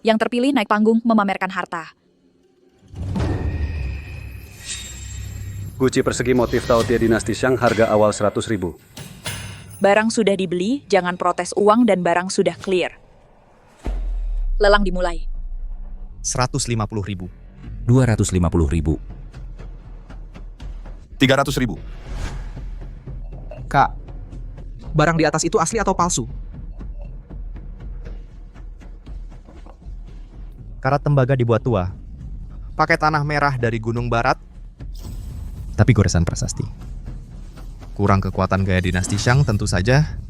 Yang terpilih naik panggung memamerkan harta. Guci persegi motif Taotie dinasti Shang harga awal 100.000. Barang sudah dibeli, jangan protes uang dan barang sudah clear. Lelang dimulai. 150.000. 250.000. 300.000. Kak, barang di atas itu asli atau palsu? Karat tembaga dibuat tua. Pakai tanah merah dari Gunung Barat. Tapi goresan prasasti. Kurang kekuatan gaya dinasti Shang tentu saja.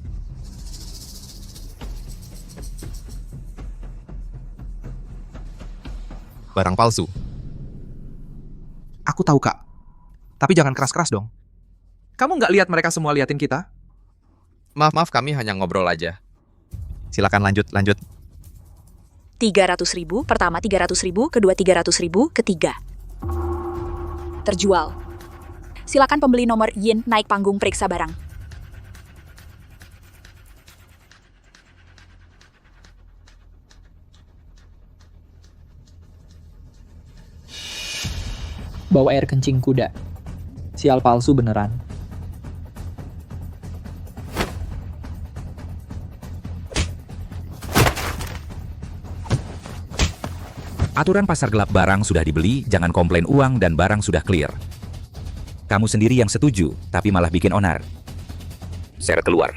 Barang palsu. Aku tahu, Kak. Tapi jangan keras-keras dong. Kamu nggak lihat mereka semua liatin kita? Maaf, kami hanya ngobrol aja. Silakan lanjut. 300.000, pertama 300.000, kedua 300.000, ketiga. Terjual. Silakan pembeli nomor Yin naik panggung periksa barang. Bawa air kencing kuda. Sial palsu beneran. Aturan pasar gelap: barang sudah dibeli, jangan komplain uang dan barang sudah clear. Kamu sendiri yang setuju, tapi malah bikin onar. Seret keluar.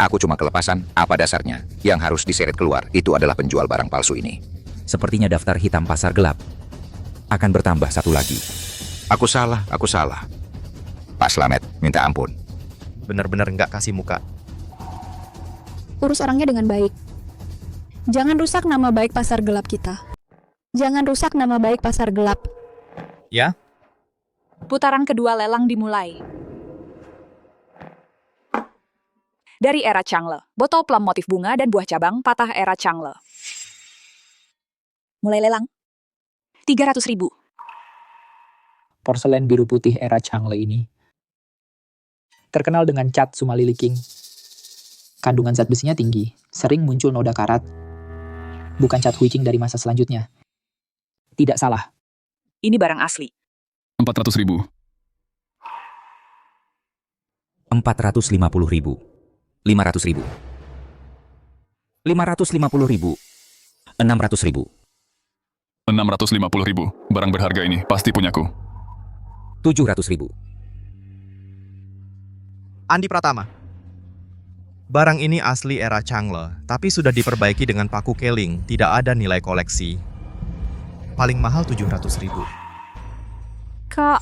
Aku cuma kelepasan, apa dasarnya? Yang harus diseret keluar, itu adalah penjual barang palsu ini. Sepertinya daftar hitam pasar gelap akan bertambah satu lagi. Aku salah. Pak Slamet, minta ampun. Benar-benar nggak kasih muka. Urus orangnya dengan baik. Jangan rusak nama baik pasar gelap kita. Jangan rusak nama baik pasar gelap. Ya? Putaran kedua lelang dimulai. Dari era Changle, botol plum motif bunga dan buah cabang patah era Changle. Mulai lelang. 300.000. Porselen biru putih era Changle ini terkenal dengan cat Sumali King. Kandungan zat besinya tinggi, sering muncul noda karat. Bukan cat Huiqing dari masa selanjutnya. Tidak salah. Ini barang asli. 400.000. 450.000. 500.000. 550.000. 600.000. 650.000. Barang berharga ini pasti punyaku. 700.000. Andi Pratama. Barang ini asli era Changle, tapi sudah diperbaiki dengan paku keling, tidak ada nilai koleksi. Paling mahal 700.000. Kak,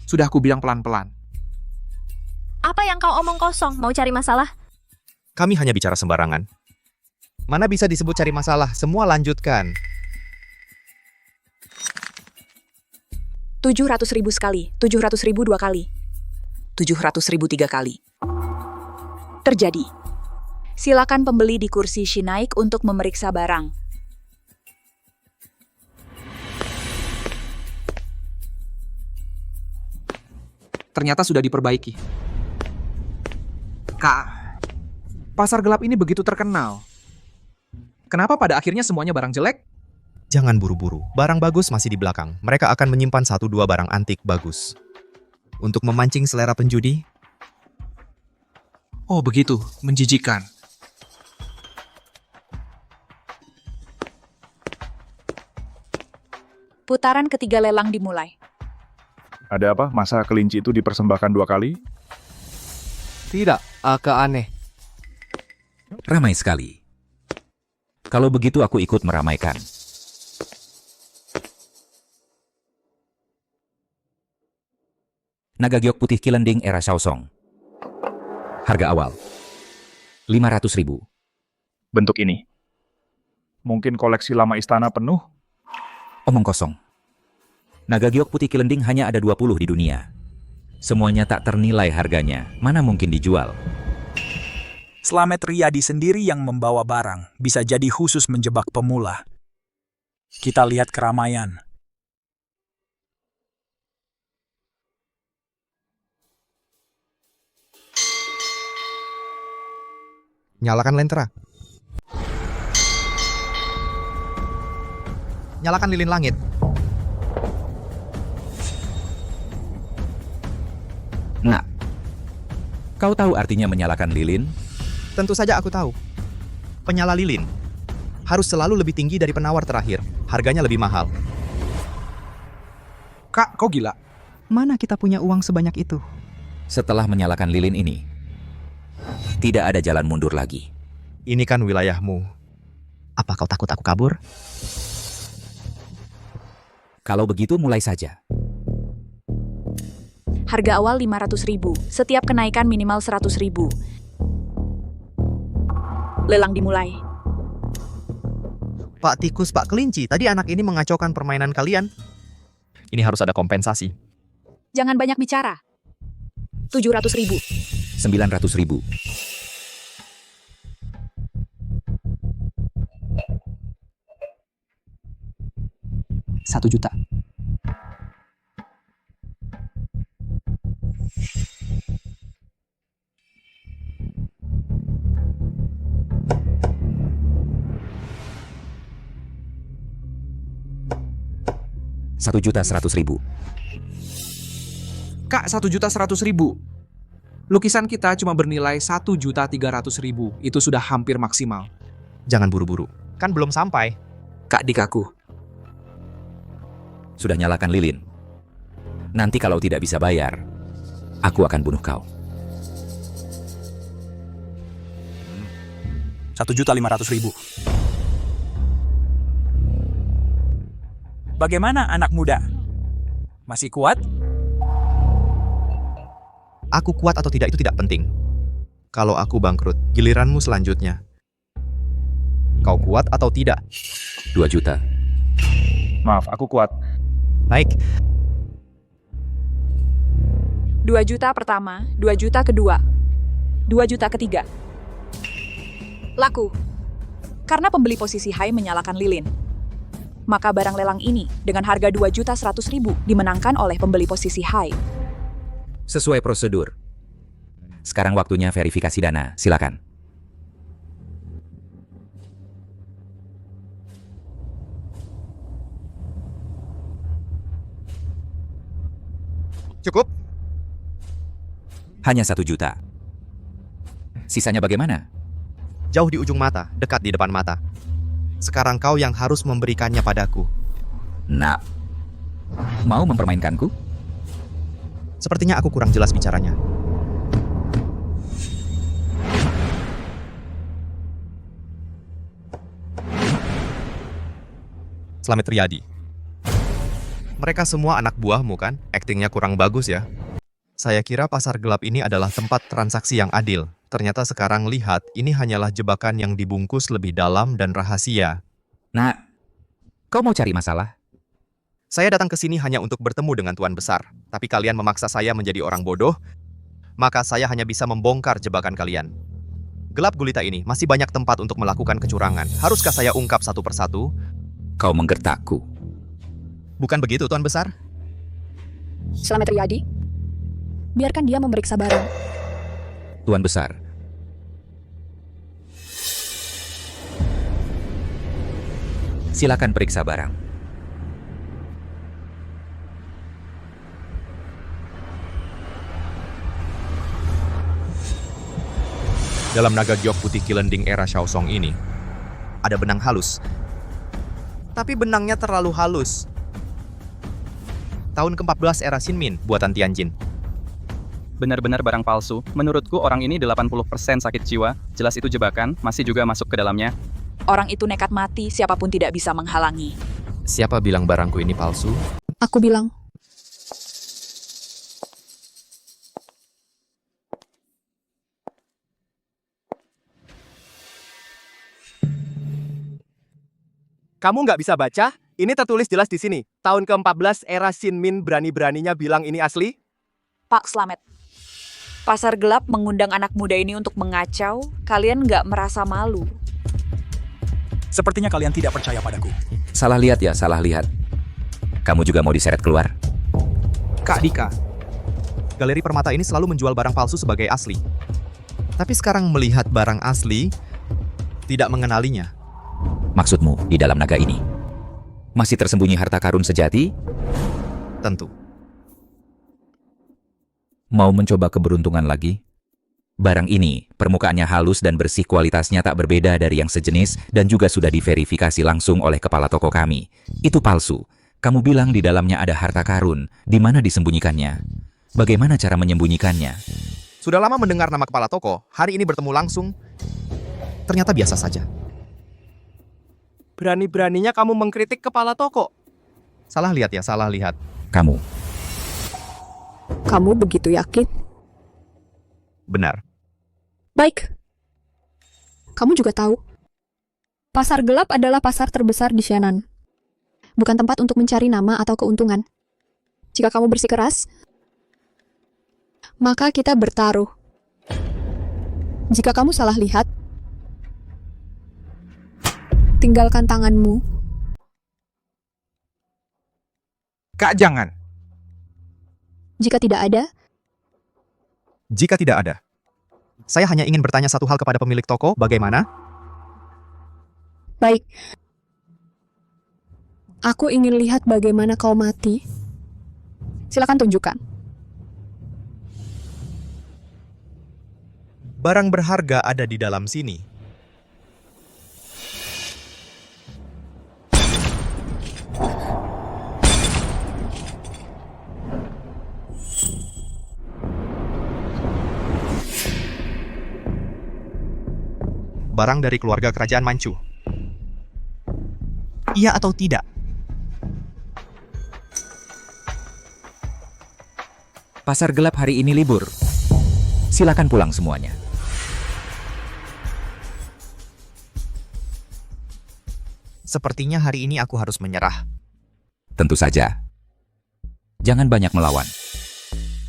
sudah aku bilang pelan-pelan. Apa yang kau omong kosong? Mau cari masalah? Kami hanya bicara sembarangan. Mana bisa disebut cari masalah? Semua lanjutkan. 700.000 sekali, 700.000 dua kali, 700.000 tiga kali. Terjadi. Silakan pembeli di kursi Shinaik untuk memeriksa barang. Ternyata sudah diperbaiki. Kak, pasar gelap ini begitu terkenal. Kenapa pada akhirnya semuanya barang jelek? Jangan buru-buru, barang bagus masih di belakang. Mereka akan menyimpan 1-2 barang antik bagus. Untuk memancing selera penjudi. Oh begitu, menjijikan. Putaran ketiga lelang dimulai. Ada apa? Masa kelinci itu dipersembahkan 2 kali? Tidak, agak aneh. Ramai sekali. Kalau begitu aku ikut meramaikan. Naga giok putih Kilending era Shaosong. Harga awal 500.000. Bentuk ini. Mungkin koleksi lama istana penuh? Omong kosong. Naga giok putih Kilending hanya ada 20 di dunia. Semuanya tak ternilai harganya. Mana mungkin dijual? Slamet Riyadi sendiri yang membawa barang, bisa jadi khusus menjebak pemula. Kita lihat keramaian. Nyalakan lentera. Nyalakan lilin langit. Nah, kau tahu artinya menyalakan lilin? Tentu saja aku tahu. Penyala lilin harus selalu lebih tinggi dari penawar terakhir. Harganya lebih mahal. Kak, kau gila. Mana kita punya uang sebanyak itu? Setelah menyalakan lilin ini, tidak ada jalan mundur lagi. Ini kan wilayahmu. Apa kau takut aku kabur? Kalau begitu mulai saja. Harga awal 500.000, setiap kenaikan minimal 100.000. Lelang dimulai. Pak Tikus, Pak Kelinci, tadi anak ini mengacaukan permainan kalian. Ini harus ada kompensasi. Jangan banyak bicara. 700.000. 900.000. 1 juta. $1.100.000. Kak, 1.100.000. Lukisan kita cuma bernilai 1.300.000. Itu sudah hampir maksimal. Jangan buru-buru. Kan belum sampai. Kak Dikaku. Sudah nyalakan lilin. Nanti kalau tidak bisa bayar, aku akan bunuh kau. 1.500.000. Bagaimana anak muda? Masih kuat? Aku kuat atau tidak itu tidak penting. Kalau aku bangkrut, giliranmu selanjutnya. Kau kuat atau tidak? 2 juta. Maaf, aku kuat. Baik. 2 juta pertama, 2 juta kedua, 2 juta ketiga. Laku. Karena pembeli posisi high menyalakan lilin. Maka barang lelang ini dengan harga 2.100.000 dimenangkan oleh pembeli posisi high. Sesuai prosedur. Sekarang waktunya verifikasi dana. Silakan. Cukup? Hanya 1 juta. Sisanya bagaimana? Jauh di ujung mata, dekat di depan mata. Sekarang kau yang harus memberikannya padaku. Nah, mau mempermainkanku? Sepertinya aku kurang jelas bicaranya. Slamet Riyadi. Mereka semua anak buahmu kan? Aktingnya kurang bagus ya. Saya kira pasar gelap ini adalah tempat transaksi yang adil. Ternyata sekarang lihat, ini hanyalah jebakan yang dibungkus lebih dalam dan rahasia. Nah, kau mau cari masalah? Saya datang ke sini hanya untuk bertemu dengan Tuan Besar. Tapi kalian memaksa saya menjadi orang bodoh, maka saya hanya bisa membongkar jebakan kalian. Gelap gulita ini masih banyak tempat untuk melakukan kecurangan. Haruskah saya ungkap satu persatu? Kau menggertakku. Bukan begitu, Tuan Besar? Slamet Riyadi, biarkan dia memeriksa barang. Tuan Besar. Silakan periksa barang. Dalam naga giok putih Kilending era Shaosong ini, ada benang halus. Tapi benangnya terlalu halus. Tahun ke-14 era Xinmin, buatan Tianjin. Benar-benar barang palsu. Menurutku orang ini 80% sakit jiwa. Jelas itu jebakan, masih juga masuk ke dalamnya. Orang itu nekat mati, siapapun tidak bisa menghalangi. Siapa bilang barangku ini palsu? Aku bilang. Kamu nggak bisa baca? Ini tertulis jelas di sini. Tahun ke-14 era Xinmin berani-beraninya bilang ini asli? Pak Slamet, pasar gelap mengundang anak muda ini untuk mengacau. Kalian nggak merasa malu? Sepertinya kalian tidak percaya padaku. Salah lihat ya, salah lihat. Kamu juga mau diseret keluar? Kak Dika, galeri permata ini selalu menjual barang palsu sebagai asli. Tapi sekarang melihat barang asli, tidak mengenalinya. Maksudmu di dalam naga ini? Masih tersembunyi harta karun sejati? Tentu. Mau mencoba keberuntungan lagi? Barang ini, permukaannya halus dan bersih, kualitasnya tak berbeda dari yang sejenis dan juga sudah diverifikasi langsung oleh kepala toko kami. Itu palsu. Kamu bilang di dalamnya ada harta karun. Di mana disembunyikannya? Bagaimana cara menyembunyikannya? Sudah lama mendengar nama kepala toko, hari ini bertemu langsung, ternyata biasa saja. Berani-beraninya kamu mengkritik kepala toko. Salah lihat ya, salah lihat. Kamu begitu yakin? Benar. Baik. Kamu juga tahu, pasar gelap adalah pasar terbesar di Shannon. Bukan tempat untuk mencari nama atau keuntungan. Jika kamu bersikeras, maka kita bertaruh. Jika kamu salah lihat, tinggalkan tanganmu. Kak, jangan. Jika tidak ada, Jika tidak ada, saya hanya ingin bertanya satu hal kepada pemilik toko, bagaimana? baik. Aku ingin lihat bagaimana kau mati. Silakan tunjukkan. Barang berharga ada di dalam sini. Barang dari keluarga kerajaan Manchu. Iya atau tidak? pasar gelap hari ini libur. Silakan pulang semuanya. Sepertinya hari ini aku harus menyerah. Tentu saja. Jangan banyak melawan.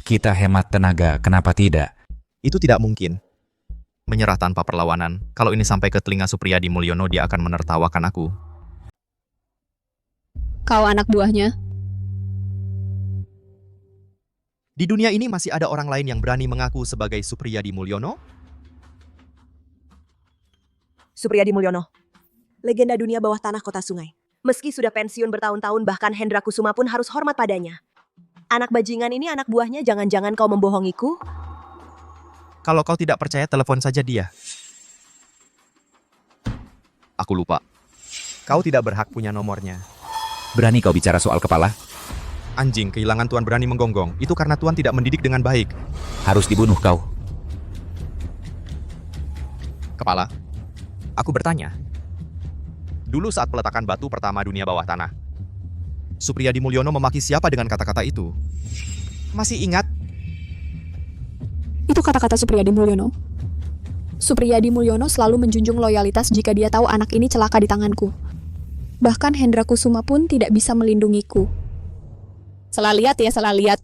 Kita hemat tenaga, kenapa tidak? Itu tidak mungkin. Menyerah tanpa perlawanan. Kalau ini sampai ke telinga Supriyadi Mulyono, dia akan menertawakan aku. Kau anak buahnya? Di dunia ini masih ada orang lain yang berani mengaku sebagai Supriyadi Mulyono? Supriyadi Mulyono, legenda dunia bawah tanah kota sungai. Meski sudah pensiun bertahun-tahun, bahkan Hendra Kusuma pun harus hormat padanya. Anak bajingan ini anak buahnya, jangan-jangan kau membohongiku? Kalau kau tidak percaya, telepon saja dia. Aku lupa. Kau tidak berhak punya nomornya. Berani kau bicara soal kepala? Anjing, kehilangan Tuan berani menggonggong. Itu karena Tuan tidak mendidik dengan baik. Harus dibunuh kau. Kepala, aku bertanya. Dulu saat peletakan batu pertama dunia bawah tanah, Supriyadi Mulyono memaki siapa dengan kata-kata itu? Masih ingat? Itu kata-kata Supriyadi Mulyono. Supriyadi Mulyono selalu menjunjung loyalitas jika dia tahu anak ini celaka di tanganku. Bahkan Hendra Kusuma pun tidak bisa melindungiku. Salah lihat ya, salah lihat.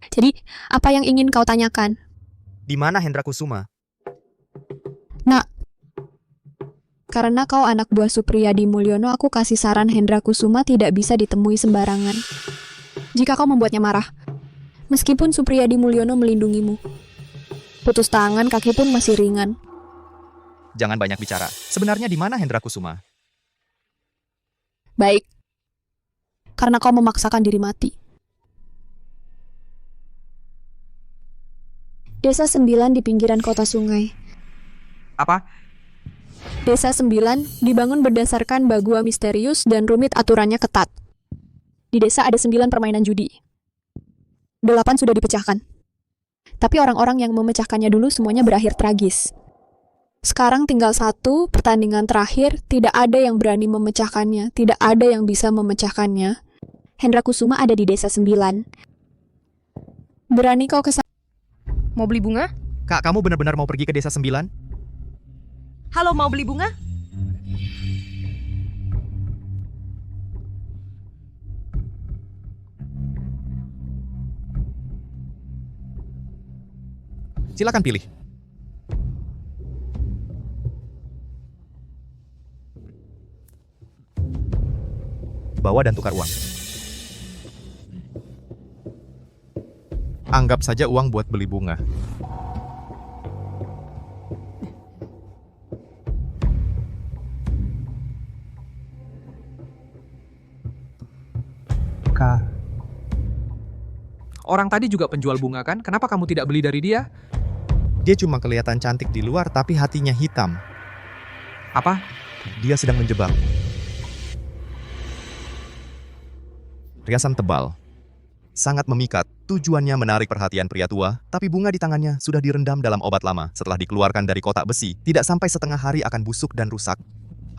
Jadi, apa yang ingin kau tanyakan? Di mana Hendra Kusuma? Nak, karena kau anak buah Supriyadi Mulyono, aku kasih saran Hendra Kusuma tidak bisa ditemui sembarangan. Jika kau membuatnya marah, meskipun Supriyadi Mulyono melindungimu, putus tangan, kaki pun masih ringan. Jangan banyak bicara. Sebenarnya di mana Hendra Kusuma? Baik. Karena kau memaksakan diri mati. Desa 9 di pinggiran kota sungai. Apa? Desa 9 dibangun berdasarkan bagua misterius dan rumit, aturannya ketat. Di desa ada 9 permainan judi. 8 sudah dipecahkan. Tapi orang-orang yang memecahkannya dulu semuanya berakhir tragis. Sekarang tinggal 1 pertandingan terakhir, tidak ada yang berani memecahkannya, tidak ada yang bisa memecahkannya. Hendra Kusuma ada di desa 9. Berani kau kesana? Mau beli bunga? Kak, kamu benar-benar mau pergi ke desa 9? Halo, mau beli bunga? Silakan pilih. Bawa dan tukar uang. Anggap saja uang buat beli bunga. Kak. Orang tadi juga penjual bunga kan? Kenapa kamu tidak beli dari dia? Dia cuma kelihatan cantik di luar, tapi hatinya hitam. Apa? Dia sedang menjebak. Riasan tebal. Sangat memikat, tujuannya menarik perhatian pria tua, tapi bunga di tangannya sudah direndam dalam obat lama. Setelah dikeluarkan dari kotak besi, tidak sampai setengah hari akan busuk dan rusak.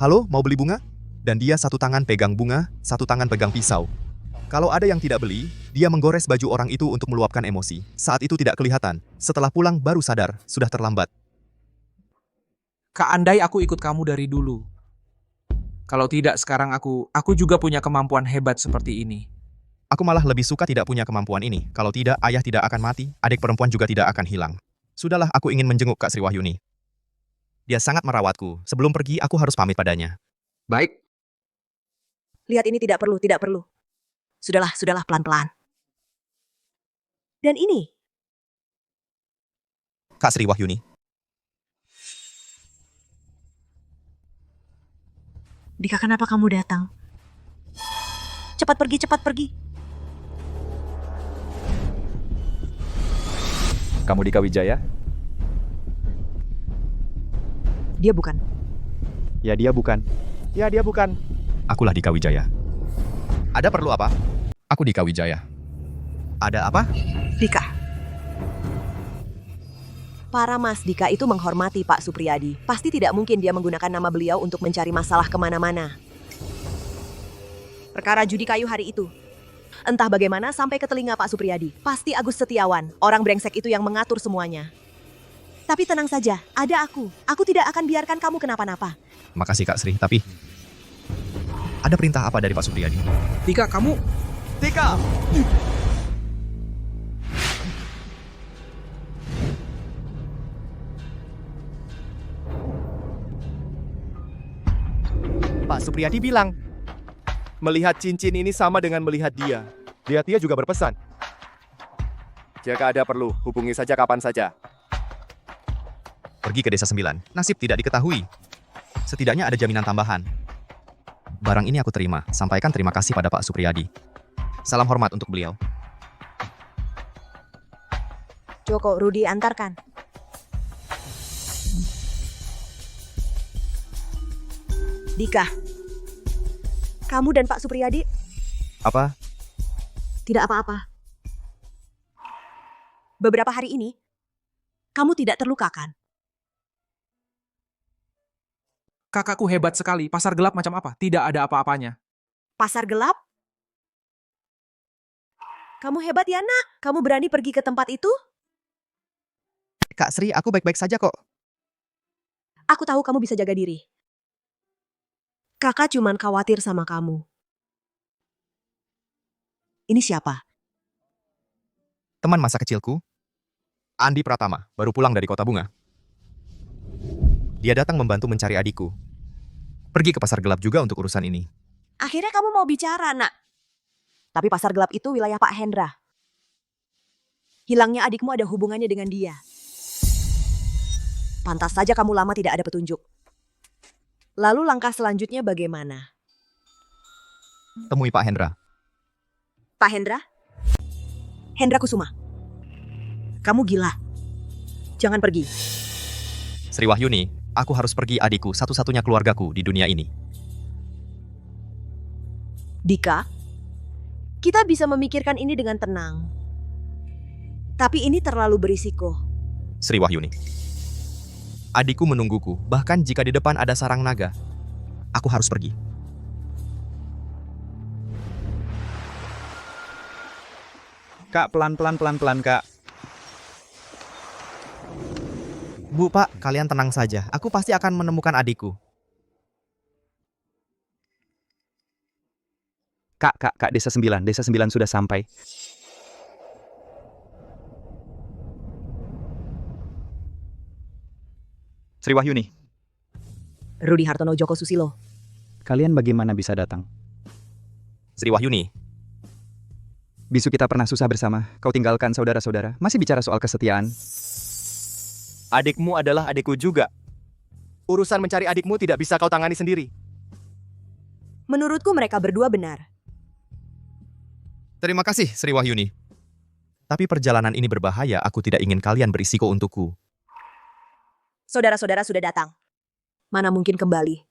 Halo, mau beli bunga? Dan dia satu tangan pegang bunga, satu tangan pegang pisau. Kalau ada yang tidak beli, dia menggores baju orang itu untuk meluapkan emosi. Saat itu tidak kelihatan. Setelah pulang baru sadar, sudah terlambat. Kak, andai aku ikut kamu dari dulu. Kalau tidak, sekarang aku juga punya kemampuan hebat seperti ini. Aku malah lebih suka tidak punya kemampuan ini. Kalau tidak, ayah tidak akan mati, adik perempuan juga tidak akan hilang. Sudahlah, aku ingin menjenguk Kak Sri Wahyuni. Dia sangat merawatku. Sebelum pergi, aku harus pamit padanya. Baik. Lihat ini, tidak perlu, tidak perlu. Sudahlah, pelan-pelan. Dan ini. Kak Sri Wahyuni. Dika, kenapa kamu datang? Cepat pergi, cepat pergi. Kamu Dika Wijaya? Dia bukan. Ya dia bukan. Ya dia bukan. Akulah Dika Wijaya. Ada perlu apa? Aku Dika Wijaya. Ada apa? Dika. Para Mas Dika itu menghormati Pak Supriyadi. Pasti tidak mungkin dia menggunakan nama beliau untuk mencari masalah kemana-mana. Perkara judi kayu hari itu. Entah bagaimana sampai ke telinga Pak Supriyadi. Pasti Agus Setiawan, orang brengsek itu yang mengatur semuanya. Tapi tenang saja, ada aku. Aku tidak akan biarkan kamu kenapa-napa. Makasih Kak Sri, tapi... Ada perintah apa dari Pak Supriyadi? Dika, kamu... Dika! Pak Supriyadi bilang, melihat cincin ini sama dengan melihat dia. Dia juga berpesan. Jika ada perlu, hubungi saja kapan saja. Pergi ke desa 9. Nasib tidak diketahui. Setidaknya ada jaminan tambahan. Barang ini aku terima. Sampaikan terima kasih pada Pak Supriyadi. Salam hormat untuk beliau. Joko, Rudi antarkan. Dika, kamu dan Pak Supriyadi... Apa? Tidak apa-apa. Beberapa hari ini, kamu tidak terluka kan? Kakakku hebat sekali. Pasar gelap macam apa? Tidak ada apa-apanya. Pasar gelap? Kamu hebat ya, nak. Kamu berani pergi ke tempat itu? Kak Sri, aku baik-baik saja kok. Aku tahu kamu bisa jaga diri. Kakak cuman khawatir sama kamu. Ini siapa? Teman masa kecilku, Andi Pratama, baru pulang dari Kota Bunga. Dia datang membantu mencari adikku. Pergi ke pasar gelap juga untuk urusan ini. Akhirnya kamu mau bicara, nak. Tapi pasar gelap itu wilayah Pak Hendra. Hilangnya adikmu ada hubungannya dengan dia. Pantas saja kamu lama tidak ada petunjuk. Lalu langkah selanjutnya bagaimana? Temui Pak Hendra. Pak Hendra? Hendra Kusuma. Kamu gila. Jangan pergi. Sri Wahyuni, aku harus pergi adikku, satu-satunya keluargaku di dunia ini. Dika, kita bisa memikirkan ini dengan tenang. Tapi ini terlalu berisiko. Sri Wahyuni. Adikku menungguku, bahkan jika di depan ada sarang naga. Aku harus pergi. Kak, pelan-pelan, Kak. Bu, Pak, kalian tenang saja. Aku pasti akan menemukan adikku. Kak, Desa 9 sudah sampai. Sri Wahyuni, Rudi Hartono Joko Susilo. kalian bagaimana bisa datang? Sri Wahyuni. Bisu kita pernah susah bersama, kau tinggalkan saudara-saudara, masih bicara soal kesetiaan. Adikmu adalah adikku juga. Urusan mencari adikmu tidak bisa kau tangani sendiri. Menurutku mereka berdua benar. Terima kasih, Sri Wahyuni. Tapi perjalanan ini berbahaya, aku tidak ingin kalian berisiko untukku. Saudara-saudara sudah datang. Mana mungkin kembali.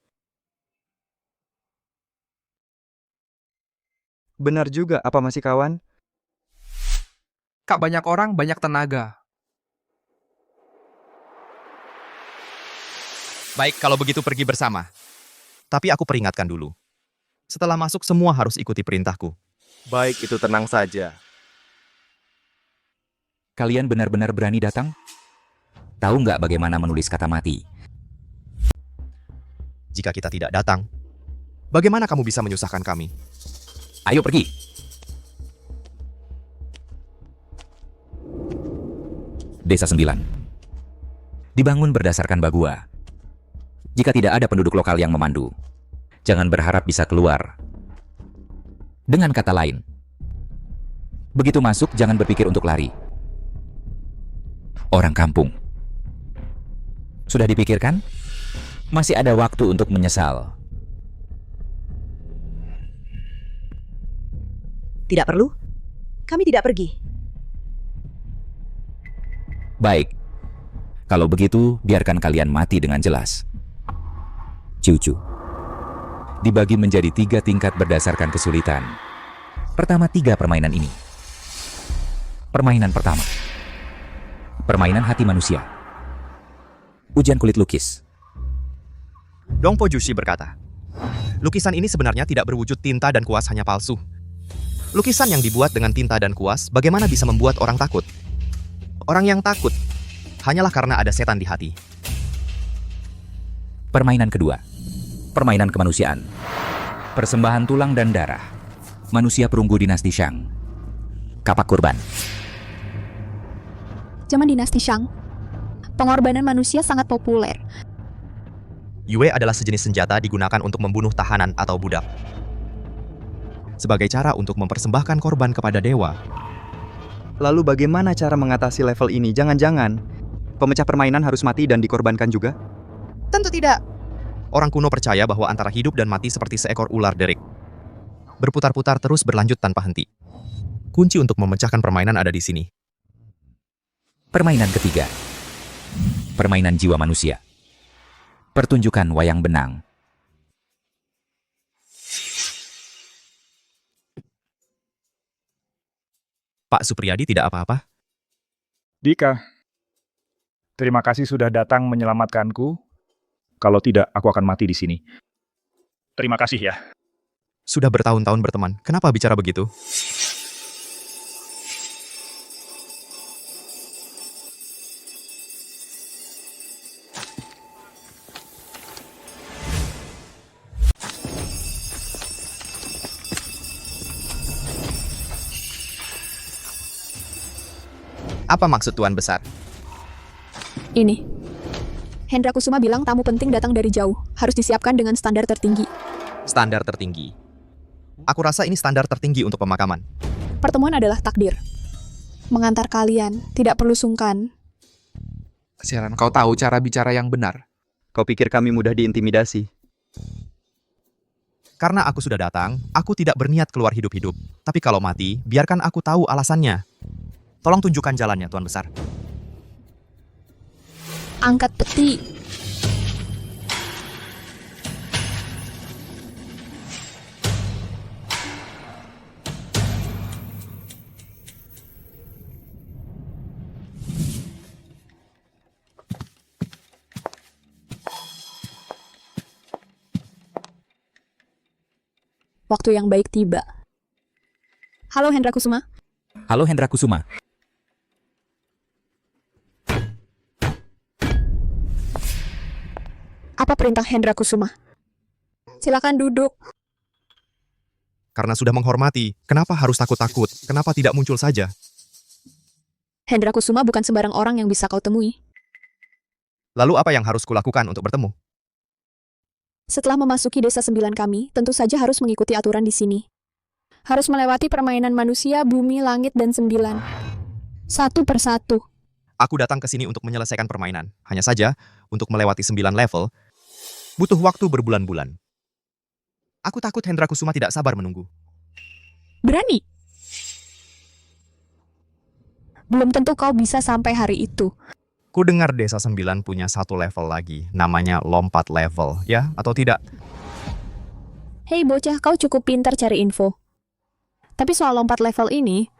Benar juga, apa masih kawan? Kak, banyak orang, banyak tenaga. Baik, kalau begitu pergi bersama. Tapi aku peringatkan dulu. Setelah masuk, semua harus ikuti perintahku. Baik, itu tenang saja. Kalian benar-benar berani datang? Tahu nggak bagaimana menulis kata mati? Jika kita tidak datang, bagaimana kamu bisa menyusahkan kami? Ayo pergi. Desa 9 dibangun berdasarkan bagua. Jika tidak ada penduduk lokal yang memandu, jangan berharap bisa keluar. Dengan kata lain, begitu masuk jangan berpikir untuk lari. Orang kampung. Sudah dipikirkan? Masih ada waktu untuk menyesal. Tidak perlu. Kami tidak pergi. Baik. Kalau begitu, biarkan kalian mati dengan jelas. Cucu. Dibagi menjadi 3 tingkat berdasarkan kesulitan. Pertama 3 permainan ini. Permainan pertama. Permainan hati manusia. Ujian kulit lukis. Dongpo Jushi berkata, lukisan ini sebenarnya tidak berwujud tinta dan kuas, hanya palsu. Lukisan yang dibuat dengan tinta dan kuas, bagaimana bisa membuat orang takut? Orang yang takut hanyalah karena ada setan di hati. Permainan kedua. Permainan kemanusiaan. Persembahan tulang dan darah. Manusia perunggu dinasti Shang. Kapak kurban. Zaman dinasti Shang, pengorbanan manusia sangat populer. Yue adalah sejenis senjata digunakan untuk membunuh tahanan atau budak. Sebagai cara untuk mempersembahkan korban kepada dewa. Lalu bagaimana cara mengatasi level ini? Jangan-jangan pemecah permainan harus mati dan dikorbankan juga? Tentu tidak. Orang kuno percaya bahwa antara hidup dan mati seperti seekor ular derik. Berputar-putar terus berlanjut tanpa henti. Kunci untuk memecahkan permainan ada di sini. Permainan ketiga. Permainan jiwa manusia. Pertunjukan wayang benang. Pak Supriyadi tidak apa-apa? Dika, terima kasih sudah datang menyelamatkanku. Kalau tidak, aku akan mati di sini. Terima kasih ya. Sudah bertahun-tahun berteman, kenapa bicara begitu? Apa maksud Tuan Besar? Ini. Hendra Kusuma bilang tamu penting datang dari jauh, harus disiapkan dengan standar tertinggi. Standar tertinggi. Aku rasa ini standar tertinggi untuk pemakaman. Pertemuan adalah takdir. Mengantar kalian, tidak perlu sungkan. Siaran, kau tahu cara bicara yang benar. Kau pikir kami mudah diintimidasi? Karena aku sudah datang, aku tidak berniat keluar hidup-hidup. Tapi kalau mati, biarkan aku tahu alasannya. Tolong tunjukkan jalannya, Tuan Besar. Angkat peti. Waktu yang baik tiba. Halo Hendra Kusuma. Halo Hendra Kusuma. Apa perintah Hendra Kusuma? Silakan duduk. Karena sudah menghormati, kenapa harus takut-takut? Kenapa tidak muncul saja? Hendra Kusuma bukan sembarang orang yang bisa kau temui. Lalu apa yang harus kulakukan untuk bertemu? Setelah memasuki desa 9 kami, tentu saja harus mengikuti aturan di sini. Harus melewati permainan manusia, bumi, langit, dan 9. Satu persatu. Aku datang ke sini untuk menyelesaikan permainan. Hanya saja, untuk melewati 9 level, butuh waktu berbulan-bulan. Aku takut Hendra Kusuma tidak sabar menunggu. Berani? Belum tentu kau bisa sampai hari itu. Ku dengar desa 9 punya 1 level lagi, namanya lompat level, ya atau tidak? Hei bocah, kau cukup pintar cari info. Tapi soal lompat level ini,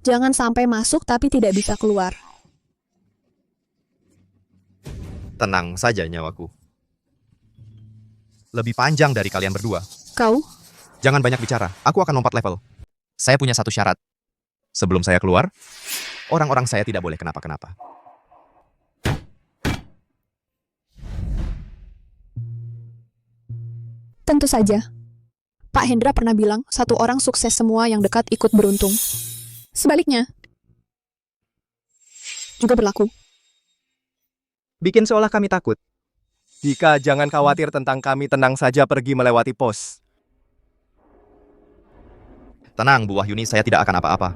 jangan sampai masuk tapi tidak bisa keluar. Tenang saja nyawaku. Lebih panjang dari kalian berdua. Kau? Jangan banyak bicara, aku akan lompat level. Saya punya satu syarat. Sebelum saya keluar, orang-orang saya tidak boleh kenapa-kenapa. Tentu saja. Pak Hendra pernah bilang, satu orang sukses semua yang dekat ikut beruntung. Sebaliknya, juga berlaku. Bikin seolah kami takut. Dika, jangan khawatir tentang kami, tenang saja pergi melewati pos. Tenang, Bu Wahyuni, saya tidak akan apa-apa.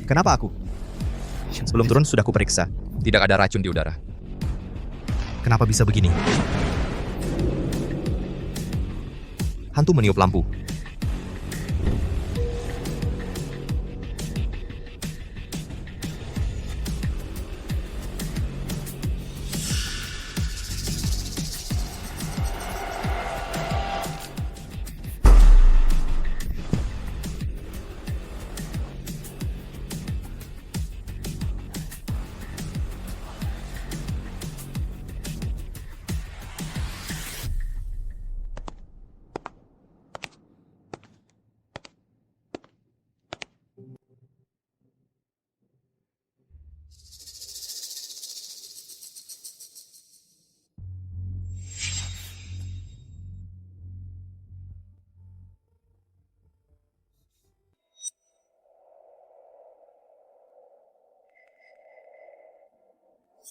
Kenapa aku? Sebelum turun sudah kuperiksa. Tidak ada racun di udara. Kenapa bisa begini? Hantu meniup lampu.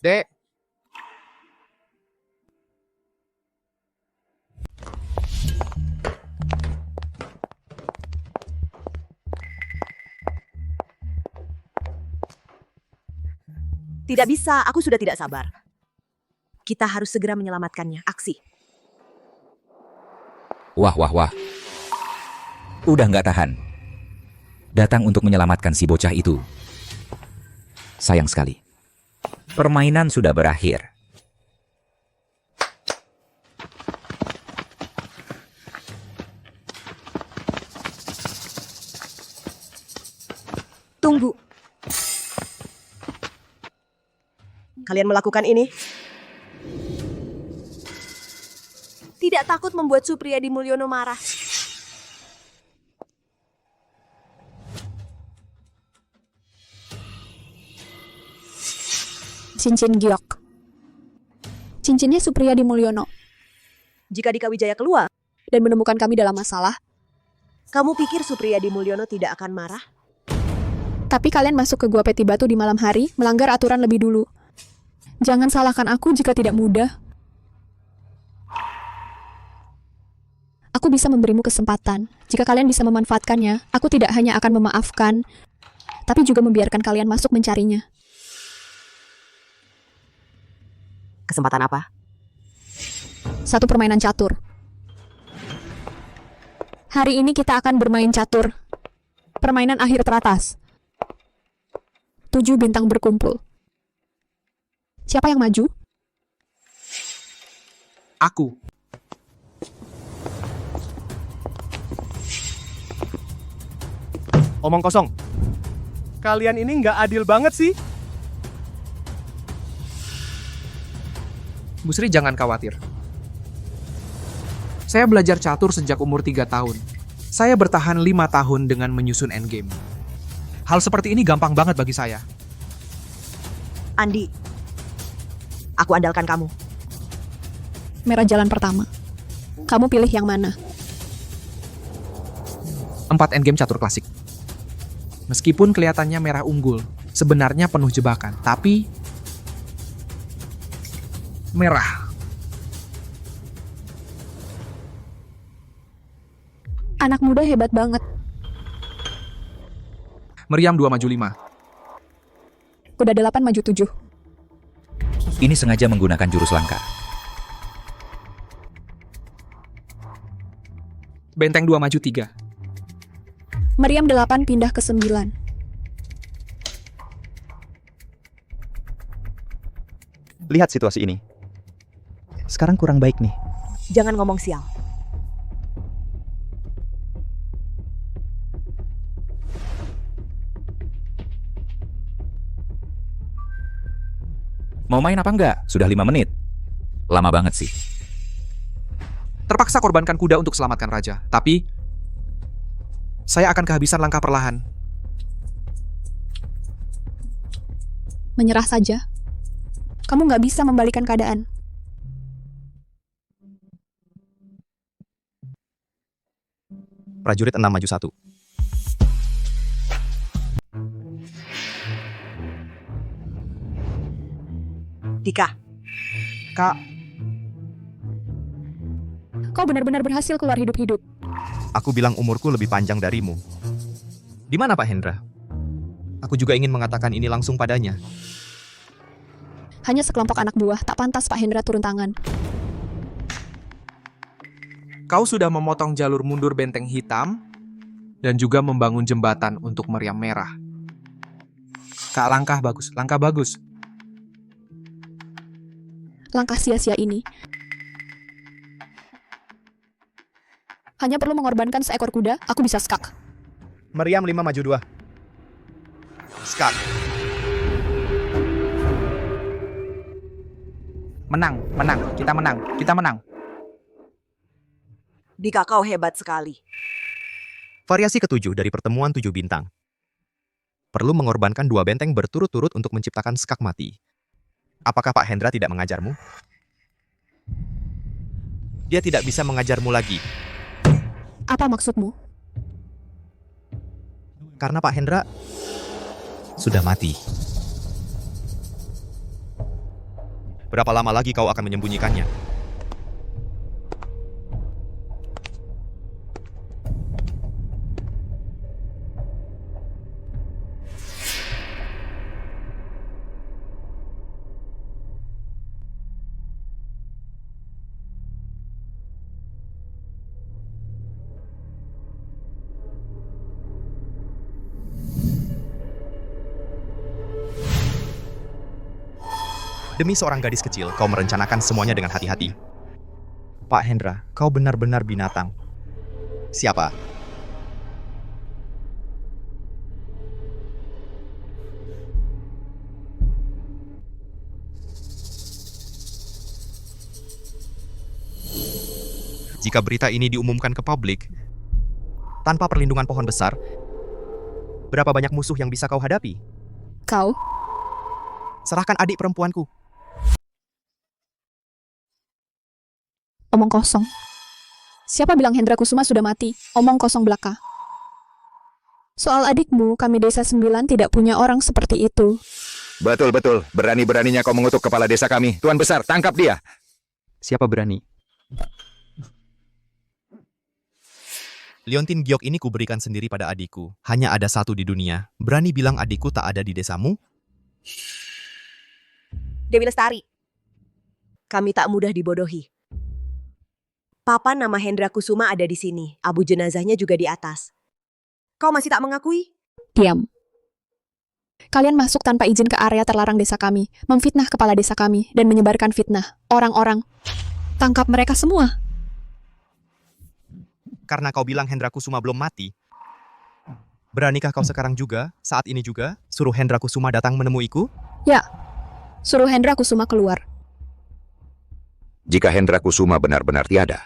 Dek. Tidak bisa, aku sudah tidak sabar. Kita harus segera menyelamatkannya. Aksi. Wah, wah, wah. Udah nggak tahan. Datang untuk menyelamatkan si bocah itu. Sayang sekali. Permainan sudah berakhir. Tunggu. Kalian melakukan ini? tidak takut membuat Supriyadi Mulyono marah. Cincin giok. Cincinnya Supriyadi Mulyono. Jika Dika Wijaya keluar dan menemukan kami dalam masalah, kamu pikir Supriyadi Mulyono tidak akan marah? tapi kalian masuk ke Gua Peti Batu di malam hari, melanggar aturan lebih dulu. Jangan salahkan aku jika tidak mudah. Aku bisa memberimu kesempatan. Jika kalian bisa memanfaatkannya, aku tidak hanya akan memaafkan, tapi juga membiarkan kalian masuk mencarinya. Kesempatan apa? Satu permainan catur. Hari ini kita akan bermain catur. Permainan akhir teratas. 7 bintang berkumpul. Siapa yang maju? Aku. Omong kosong. Kalian ini nggak adil banget sih. Bu Sri jangan khawatir. Saya belajar catur sejak umur 3 tahun. Saya bertahan 5 tahun dengan menyusun endgame. Hal seperti ini gampang banget bagi saya. Andi, aku andalkan kamu. Merah jalan pertama. Kamu pilih yang mana? 4 endgame catur klasik. Meskipun kelihatannya merah unggul, sebenarnya penuh jebakan, tapi merah. Anak muda hebat banget. Meriam 2 maju 5. Kuda 8 maju 7. Ini sengaja menggunakan jurus langka. Benteng 2 maju 3. Meriam 8 pindah ke 9. Lihat situasi ini. Sekarang kurang baik nih. Jangan ngomong sial. Mau main apa enggak? Sudah 5 menit. Lama banget sih. Terpaksa korbankan kuda untuk selamatkan raja, tapi saya akan kehabisan langkah perlahan. Menyerah saja. Kamu nggak bisa membalikan keadaan. Prajurit 6 maju 1. Dika. Kak. Kau benar-benar berhasil keluar hidup-hidup. Aku bilang umurku lebih panjang darimu. Di mana Pak Hendra? Aku juga ingin mengatakan ini langsung padanya. Hanya sekelompok anak buah, tak pantas Pak Hendra turun tangan. Kau sudah memotong jalur mundur benteng hitam dan juga membangun jembatan untuk meriam merah. Kak, langkah bagus, langkah bagus. Langkah sia-sia ini hanya perlu mengorbankan seekor kuda, aku bisa skak. Meriam 5 maju 2. Skak. Menang, menang, kita menang, kita menang. Dika, kau hebat sekali. Variasi ke-7 dari pertemuan 7 bintang. Perlu mengorbankan 2 benteng berturut-turut untuk menciptakan skak mati. Apakah Pak Hendra tidak mengajarmu? Dia tidak bisa mengajarmu lagi. Apa maksudmu? Karena Pak Hendra sudah mati. Berapa lama lagi kau akan menyembunyikannya? Demi seorang gadis kecil, kau merencanakan semuanya dengan hati-hati. Pak Hendra, kau benar-benar binatang. Siapa? Jika berita ini diumumkan ke publik, tanpa perlindungan pohon besar, berapa banyak musuh yang bisa kau hadapi? Kau? Serahkan adik perempuanku. Omong kosong. Siapa bilang Hendra Kusuma sudah mati? Omong kosong belaka. Soal adikmu, kami Desa 9 tidak punya orang seperti itu. Betul-betul, berani-beraninya kau mengutuk kepala desa kami. Tuan Besar, tangkap dia. Siapa berani? Liontin giok ini kuberikan sendiri pada adikku. Hanya ada satu di dunia. Berani bilang adikku tak ada di desamu? Dewi Lestari. Kami tak mudah dibodohi. Papa nama Hendra Kusuma ada di sini. Abu jenazahnya juga di atas. Kau masih tak mengakui? Diam. Kalian masuk tanpa izin ke area terlarang desa kami, memfitnah kepala desa kami, dan menyebarkan fitnah. Orang-orang, tangkap mereka semua. Karena kau bilang Hendra Kusuma belum mati. Beranikah kau sekarang juga, saat ini juga, suruh Hendra Kusuma datang menemuiku? Ya, suruh Hendra Kusuma keluar. Jika Hendra Kusuma benar-benar tiada,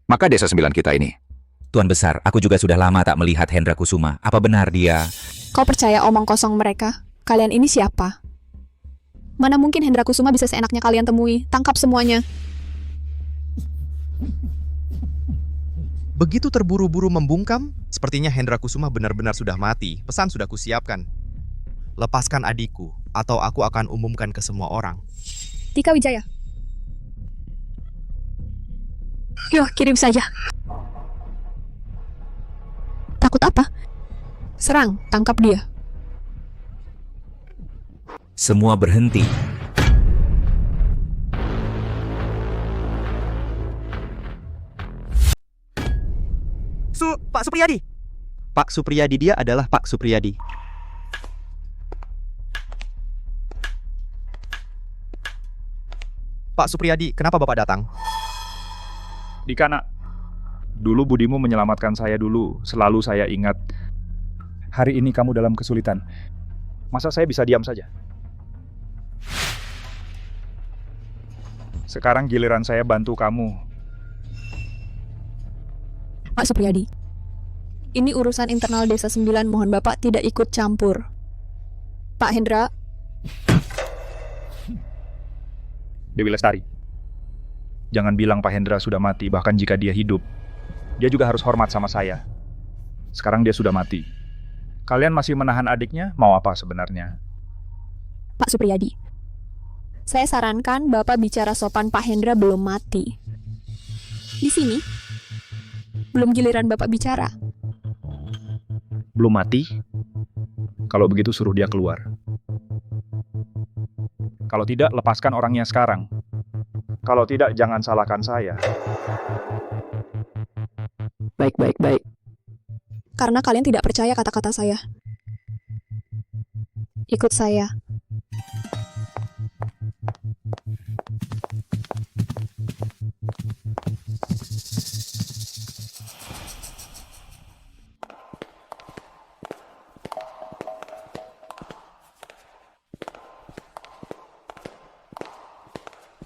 maka desa 9 kita ini. Tuan Besar, aku juga sudah lama tak melihat Hendra Kusuma. Apa benar dia? Kau percaya omong kosong mereka? Kalian ini siapa? Mana mungkin Hendra Kusuma bisa seenaknya kalian temui? Tangkap semuanya. Begitu terburu-buru membungkam, sepertinya Hendra Kusuma benar-benar sudah mati. Pesan sudah kusiapkan. Lepaskan adikku, atau aku akan umumkan ke semua orang. Tika Wijaya. Yuk, kirim saja. Takut apa? Serang, tangkap dia. Semua berhenti. Pak Supriyadi. Pak Supriyadi, dia adalah Pak Supriyadi. Pak Supriyadi, kenapa Bapak datang? Dika, nak. Dulu budimu menyelamatkan saya dulu. Selalu saya ingat. Hari ini kamu dalam kesulitan. Masa saya bisa diam saja? Sekarang giliran saya bantu kamu. Pak Supriyadi, ini urusan internal Desa 9, mohon Bapak tidak ikut campur. Pak Hendra. Dewi Lestari, jangan bilang Pak Hendra sudah mati, bahkan jika dia hidup. Dia juga harus hormat sama saya. Sekarang dia sudah mati. Kalian masih menahan adiknya, mau apa sebenarnya? Pak Supriyadi, saya sarankan Bapak bicara sopan. Pak Hendra belum mati. Di sini, belum giliran Bapak bicara. Belum mati? Kalau begitu suruh dia keluar. Kalau tidak, lepaskan orangnya sekarang. Kalau tidak, jangan salahkan saya. Baik. Karena kalian tidak percaya kata-kata saya. Ikut saya.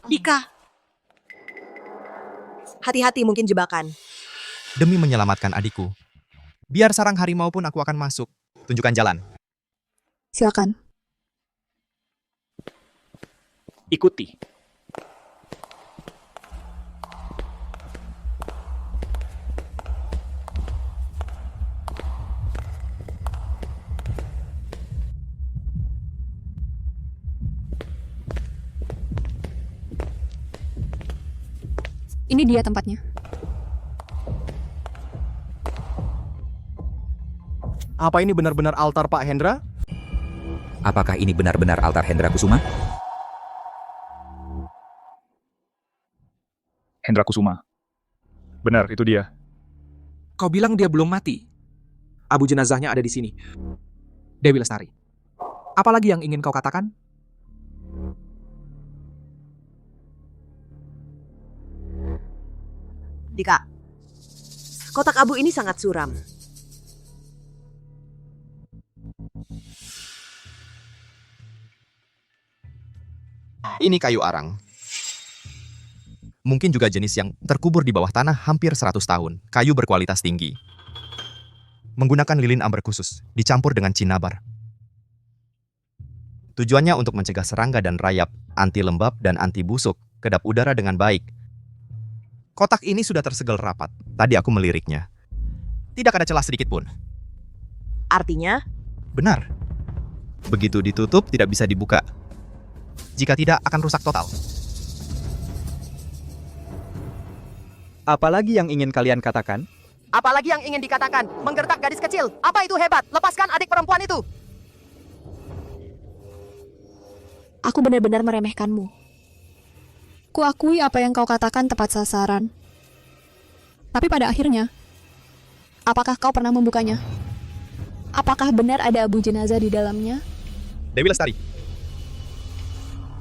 Dika. Hati-hati, mungkin jebakan. Demi menyelamatkan adikku. Biar sarang harimau pun aku akan masuk. Tunjukkan jalan. Silakan. Ikuti. Ini dia tempatnya. Apa ini benar-benar altar Pak Hendra? Apakah ini benar-benar altar Hendra Kusuma? Hendra Kusuma. Benar, itu dia. Kau bilang dia belum mati. Abu jenazahnya ada di sini. Dewi Lestari. Apalagi yang ingin kau katakan? Dika, kotak abu ini sangat suram. Ini kayu arang. Mungkin juga jenis yang terkubur di bawah tanah hampir 100 tahun. Kayu berkualitas tinggi. Menggunakan lilin amber khusus, dicampur dengan cinnabar. Tujuannya untuk mencegah serangga dan rayap, anti lembab dan anti busuk, kedap udara dengan baik. Kotak ini sudah tersegel rapat. Tadi aku meliriknya. Tidak ada celah sedikit pun. Artinya? Benar. Begitu ditutup, tidak bisa dibuka. Jika tidak, akan rusak total. Apalagi yang ingin kalian katakan? Apalagi yang ingin dikatakan? Menggertak gadis kecil. Apa itu hebat? Lepaskan adik perempuan itu. Aku benar-benar meremehkanmu. Kuakui apa yang kau katakan tepat sasaran. Tapi pada akhirnya, apakah kau pernah membukanya? Apakah benar ada abu jenazah di dalamnya? Dewi Lestari.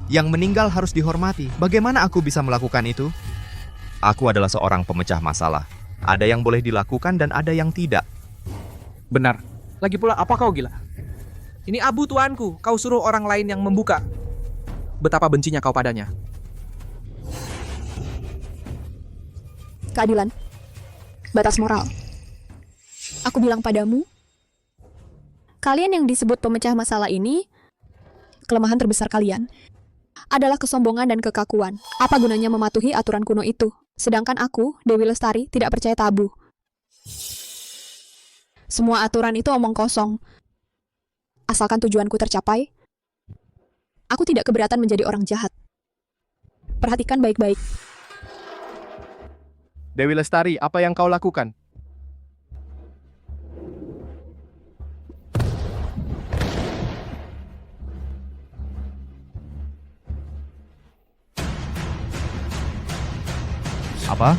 Yang meninggal harus dihormati. Bagaimana aku bisa melakukan itu? Aku adalah seorang pemecah masalah. Ada yang boleh dilakukan dan ada yang tidak. Benar. Lagi pula, apa kau gila? Ini abu tuanku, kau suruh orang lain yang membuka. Betapa bencinya kau padanya. Keadilan. Batas moral. Aku bilang padamu, kalian yang disebut pemecah masalah ini, kelemahan terbesar kalian adalah kesombongan dan kekakuan. Apa gunanya mematuhi aturan kuno itu? Sedangkan aku, Dewi Lestari, tidak percaya tabu. Semua aturan itu omong kosong. Asalkan tujuanku tercapai, aku tidak keberatan menjadi orang jahat. Perhatikan baik-baik. Dewi Lestari, apa yang kau lakukan? Apa?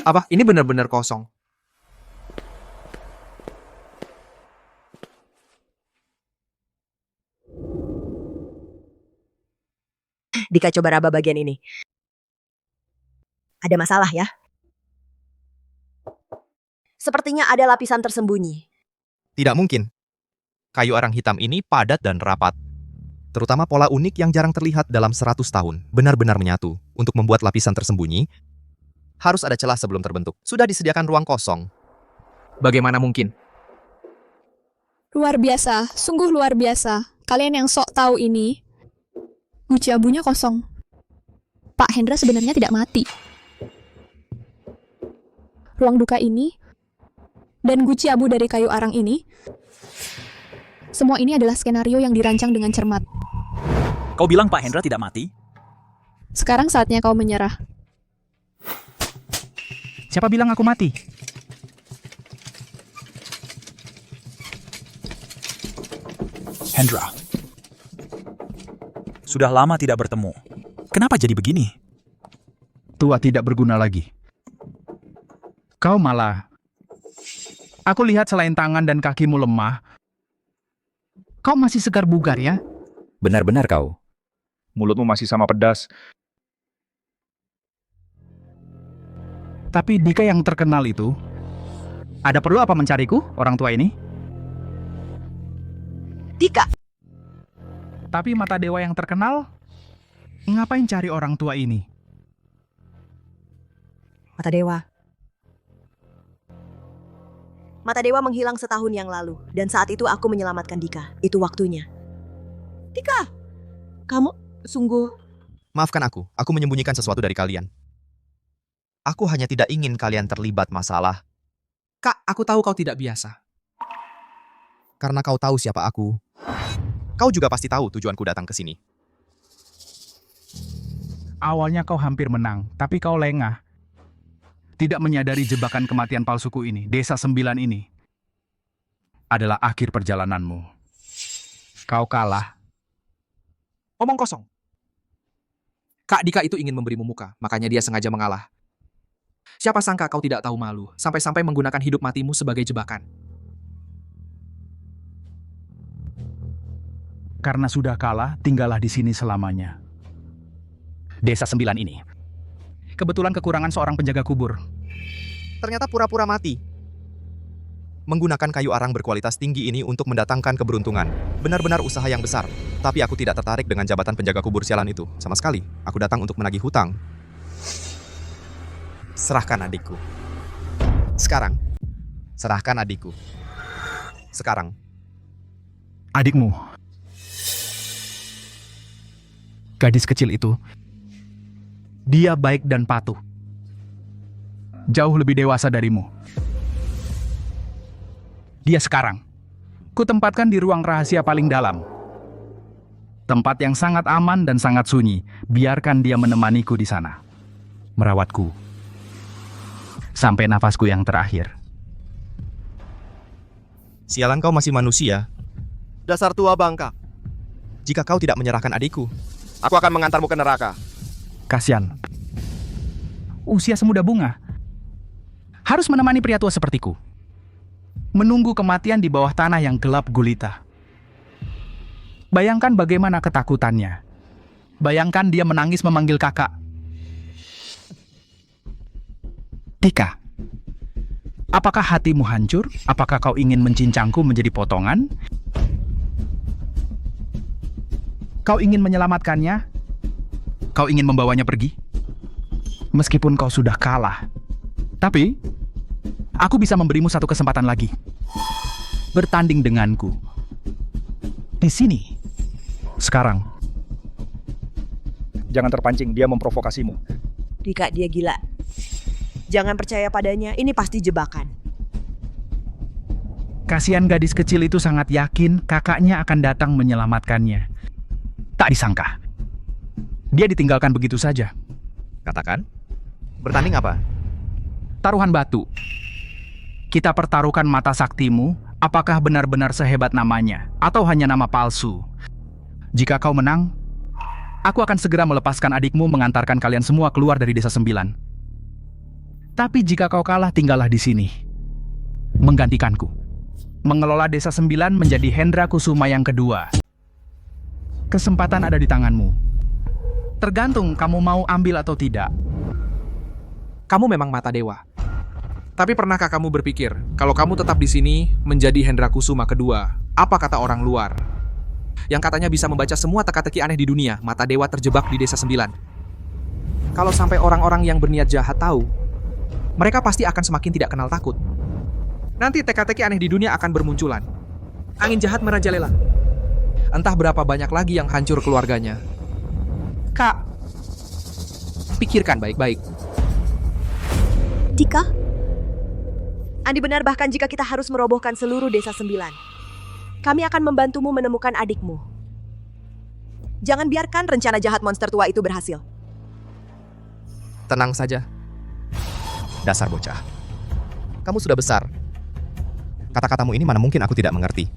Apa? Ini benar-benar kosong. Dika, coba raba bagian ini. Ada masalah ya? Sepertinya ada lapisan tersembunyi. Tidak mungkin. Kayu arang hitam ini padat dan rapat. Terutama pola unik yang jarang terlihat dalam 100 tahun. Benar-benar menyatu. Untuk membuat lapisan tersembunyi, harus ada celah sebelum terbentuk. Sudah disediakan ruang kosong. Bagaimana mungkin? Luar biasa, sungguh luar biasa. Kalian yang sok tahu ini, guci abunya kosong. Pak Hendra sebenarnya tidak mati. Ruang duka ini, dan guci abu dari kayu arang ini, semua ini adalah skenario yang dirancang dengan cermat. Kau bilang Pak Hendra tidak mati? Sekarang saatnya kau menyerah. Siapa bilang aku mati? Hendra. Sudah lama tidak bertemu. Kenapa jadi begini? Tua tidak berguna lagi. Kau malah... Aku lihat selain tangan dan kakimu lemah, kau masih segar bugar ya? Benar-benar kau. Mulutmu masih sama pedas. Tapi Dika yang terkenal itu, ada perlu apa mencariku, orang tua ini? Dika! Tapi mata dewa yang terkenal, ngapain cari orang tua ini? Mata dewa. Mata dewa menghilang setahun yang lalu, dan saat itu aku menyelamatkan Dika. Itu waktunya. Dika! Kamu sungguh... Maafkan aku menyembunyikan sesuatu dari kalian. Aku hanya tidak ingin kalian terlibat masalah. Kak, aku tahu kau tidak biasa. Karena kau tahu siapa aku. Kau juga pasti tahu tujuanku datang ke sini. Awalnya kau hampir menang, tapi kau lengah. Tidak menyadari jebakan kematian palsuku ini, Desa 9 ini, adalah akhir perjalananmu. Kau kalah. Omong kosong. Kak Dika itu ingin memberimu muka, makanya dia sengaja mengalah. Siapa sangka kau tidak tahu malu, sampai-sampai menggunakan hidup matimu sebagai jebakan. Karena sudah kalah, tinggallah di sini selamanya. Desa 9 ini. Kebetulan kekurangan seorang penjaga kubur. Ternyata pura-pura mati. Menggunakan kayu arang berkualitas tinggi ini untuk mendatangkan keberuntungan. Benar-benar usaha yang besar. Tapi aku tidak tertarik dengan jabatan penjaga kubur sialan itu. Sama sekali. Aku datang untuk menagih hutang. Serahkan adikku. Sekarang. Serahkan adikku. Sekarang. Adikmu. Gadis kecil itu. Dia baik dan patuh. Jauh lebih dewasa darimu. Dia sekarang. Kutempatkan di ruang rahasia paling dalam. Tempat yang sangat aman dan sangat sunyi. Biarkan dia menemaniku di sana. Merawatku. Sampai nafasku yang terakhir. Sialan kau masih manusia. Dasar tua bangka. Jika kau tidak menyerahkan adikku, aku akan mengantarmu ke neraka. Kasian. Usia semuda bunga. Harus menemani pria tua sepertiku. Menunggu kematian di bawah tanah yang gelap gulita. Bayangkan bagaimana ketakutannya. Bayangkan dia menangis memanggil kakak. Tika, apakah hatimu hancur? Apakah kau ingin mencincangku menjadi potongan? Kau ingin menyelamatkannya? Kau ingin membawanya pergi? Meskipun kau sudah kalah. Tapi, aku bisa memberimu satu kesempatan lagi. Bertanding denganku. Di sini. Sekarang. Jangan terpancing, dia memprovokasimu. Dika, dia gila. Jangan percaya padanya, ini pasti jebakan. Kasihan gadis kecil itu sangat yakin kakaknya akan datang menyelamatkannya. Tak disangka. Dia ditinggalkan begitu saja. Katakan, bertanding apa? Taruhan batu. Kita pertaruhkan mata saktimu, apakah benar-benar sehebat namanya, atau hanya nama palsu. Jika kau menang, aku akan segera melepaskan adikmu mengantarkan kalian semua keluar dari Desa 9. Tapi jika kau kalah, tinggallah di sini. Menggantikanku. Mengelola Desa 9 menjadi Hendra Kusuma yang kedua. Kesempatan ada di tanganmu. Tergantung kamu mau ambil atau tidak. Kamu memang mata dewa. Tapi pernahkah kamu berpikir, kalau kamu tetap di sini menjadi Hendra Kusuma kedua, apa kata orang luar? Yang katanya bisa membaca semua teka-teki aneh di dunia, mata dewa terjebak di Desa 9. Kalau sampai orang-orang yang berniat jahat tahu, mereka pasti akan semakin tidak kenal takut. Nanti teka-teki aneh di dunia akan bermunculan. Angin jahat merajalela. Entah berapa banyak lagi yang hancur keluarganya. Kak, pikirkan baik-baik. Dika? Andi benar bahkan jika kita harus merobohkan seluruh Desa 9. Kami akan membantumu menemukan adikmu. Jangan biarkan rencana jahat monster tua itu berhasil. Tenang saja. Dasar bocah. Kamu sudah besar. Kata-katamu ini mana mungkin aku tidak mengerti.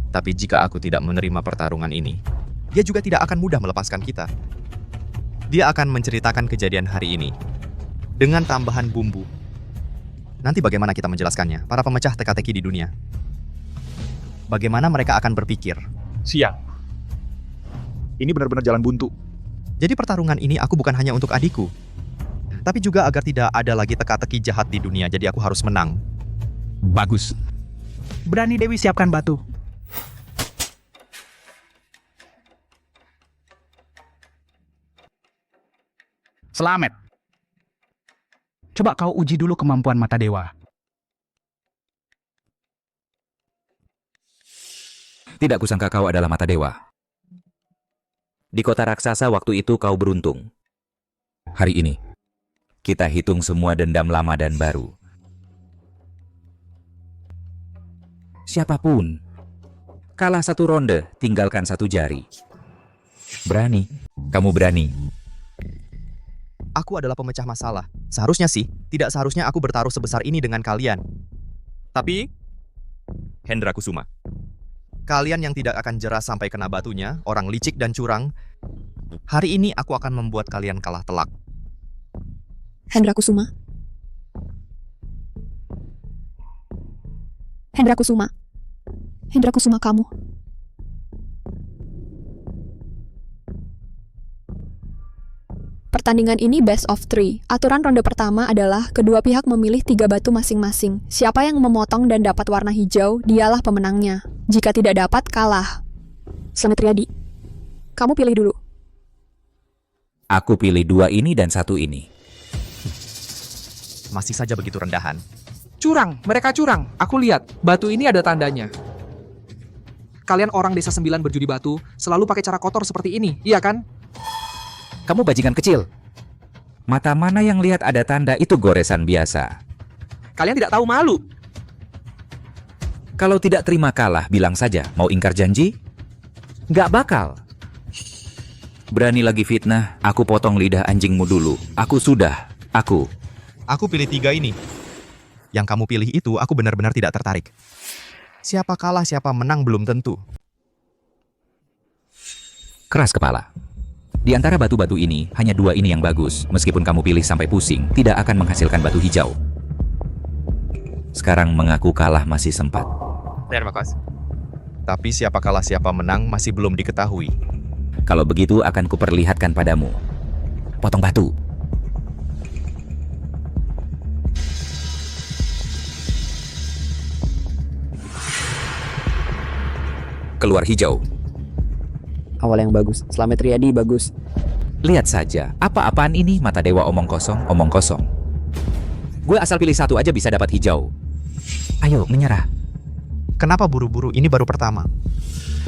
Tapi jika aku tidak menerima pertarungan ini, dia juga tidak akan mudah melepaskan kita. Dia akan menceritakan kejadian hari ini dengan tambahan bumbu. Nanti bagaimana kita menjelaskannya, para pemecah teka-teki di dunia? Bagaimana mereka akan berpikir? Siang. Ini benar-benar jalan buntu. Jadi pertarungan ini aku bukan hanya untuk adikku, tapi juga agar tidak ada lagi teka-teki jahat di dunia, jadi aku harus menang. Bagus. Berani Dewi siapkan batu. Selamat. Coba kau uji dulu kemampuan mata dewa. Tidak kusangka kau adalah mata dewa. Di kota raksasa waktu itu kau beruntung. Hari ini, kita hitung semua dendam lama dan baru. Siapapun, kalah satu ronde, tinggalkan satu jari. Berani, kamu berani. Aku adalah pemecah masalah. Seharusnya sih, tidak seharusnya aku bertaruh sebesar ini dengan kalian. Tapi, Hendra Kusuma, kalian yang tidak akan jerah sampai kena batunya, orang licik dan curang, hari ini aku akan membuat kalian kalah telak. Hendra Kusuma. Hendra Kusuma. Hendra Kusuma kamu. Pertandingan ini best of 3. Aturan ronde pertama adalah kedua pihak memilih 3 batu masing-masing. Siapa yang memotong dan dapat warna hijau, dialah pemenangnya. Jika tidak dapat, kalah. Selamat Riyadi. Kamu pilih dulu. Aku pilih 2 ini dan 1 ini. Masih saja begitu rendahan. Curang, mereka curang. Aku lihat, batu ini ada tandanya. Kalian orang desa 9 berjudi batu, selalu pakai cara kotor seperti ini, iya kan? Kamu bajingan kecil. Mata mana yang lihat ada tanda itu goresan biasa. Kalian tidak tahu malu. Kalau tidak terima kalah, bilang saja. Mau ingkar janji? Nggak bakal. Berani lagi fitnah, aku potong lidah anjingmu dulu. Aku pilih 3 ini. Yang kamu pilih itu, aku benar-benar tidak tertarik. Siapa kalah, siapa menang belum tentu. Keras kepala. Di antara batu-batu ini, hanya 2 ini yang bagus. Meskipun kamu pilih sampai pusing, tidak akan menghasilkan batu hijau. Sekarang mengaku kalah masih sempat. Terima kasih. Tapi siapa kalah, siapa menang masih belum diketahui. Kalau begitu akan kuperlihatkan padamu. Potong batu. Keluar hijau. Awal yang bagus. Slamet Riyadi bagus. Lihat saja, apa-apaan ini mata dewa omong kosong, omong kosong. Gue asal pilih 1 aja bisa dapat hijau. Ayo, menyerah. Kenapa buru-buru? Ini baru pertama.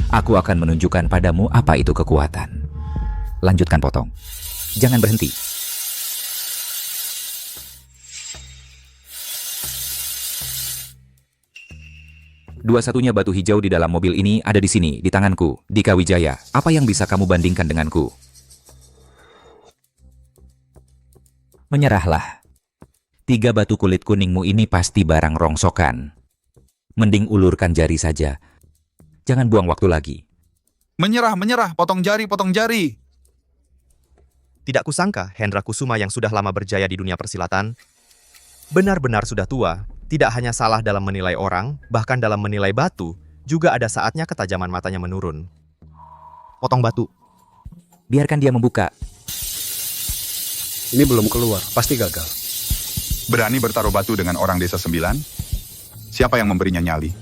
Aku akan menunjukkan padamu apa itu kekuatan. Lanjutkan potong. Jangan berhenti. Dua-satunya batu hijau di dalam mobil ini ada di sini, di tanganku, Dika Wijaya. Apa yang bisa kamu bandingkan denganku? Menyerahlah. 3 batu kulit kuningmu ini pasti barang rongsokan. Mending ulurkan jari saja. Jangan buang waktu lagi. Menyerah, potong jari. Tidak kusangka Hendra Kusuma yang sudah lama berjaya di dunia persilatan benar-benar sudah tua. Tidak hanya salah dalam menilai orang, bahkan dalam menilai batu, juga ada saatnya ketajaman matanya menurun. Potong batu. Biarkan dia membuka. Ini belum keluar, pasti gagal. Berani bertaruh batu dengan orang desa 9? Siapa yang memberinya nyali?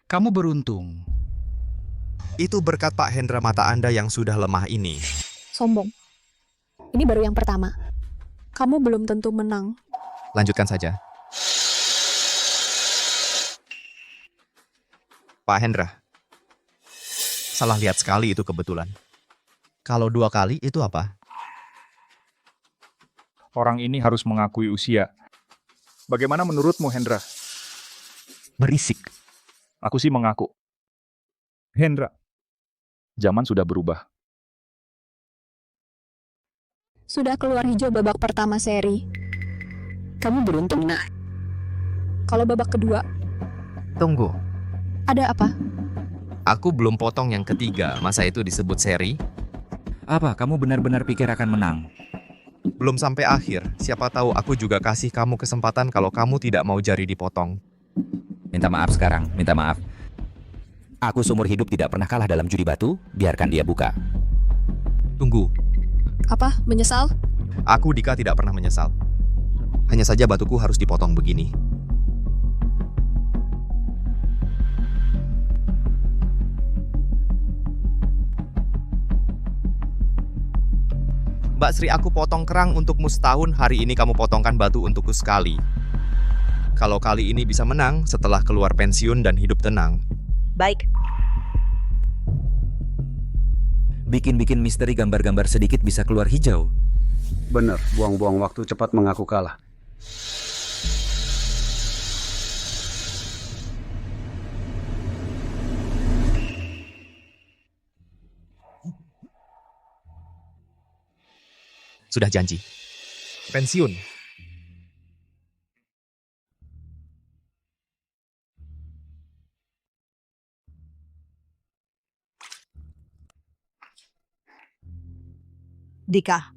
Kamu beruntung. Itu berkat Pak Hendra mata Anda yang sudah lemah ini. Sombong. Ini baru yang pertama. Kamu belum tentu menang. Lanjutkan saja. Pak Hendra. Salah lihat sekali itu kebetulan. Kalau 2 kali itu apa? Orang ini harus mengakui usia. Bagaimana menurutmu, Hendra? Berisik. Aku sih mengaku. Hendra, zaman sudah berubah. Sudah keluar hijau babak pertama seri. Kamu beruntung, nak. Kalau babak kedua, Tunggu, ada apa? aku belum potong yang ketiga. Masa itu disebut seri? Apa, kamu benar-benar pikir akan menang? Belum sampai akhir. Siapa tahu aku juga kasih kamu kesempatan kalau kamu tidak mau jari dipotong. Minta maaf sekarang, minta maaf. Aku seumur hidup tidak pernah kalah dalam judi batu, biarkan dia buka. Tunggu, Apa? Menyesal? aku Dika tidak pernah menyesal. Hanya saja batuku harus dipotong begini. Mbak Sri, aku potong kerang untukmu setahun. Hari ini kamu potongkan batu untukku sekali. Kalau kali ini bisa menang setelah keluar pensiun dan hidup tenang. Baik. Bikin-bikin misteri gambar-gambar sedikit bisa keluar hijau. Bener, buang-buang waktu, cepat mengaku kalah. Sudah janji. Pensiun. Dika.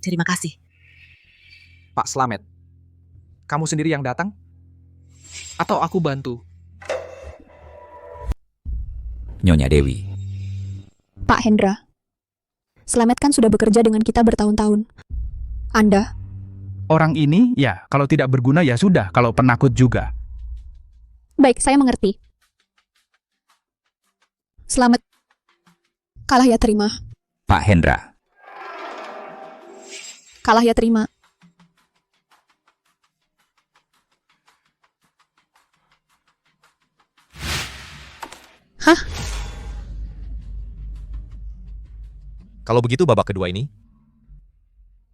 Terima kasih. Pak Slamet, kamu sendiri yang datang? Atau aku bantu? Nyonya Dewi. Pak Hendra. Slamet kan sudah bekerja dengan kita bertahun-tahun. Anda? Orang ini, ya, kalau tidak berguna ya sudah, kalau penakut juga. Baik, saya mengerti. Selamat. Kalah ya terima. Pak Hendra, Kalah ya terima. Hah? Kalau begitu babak kedua ini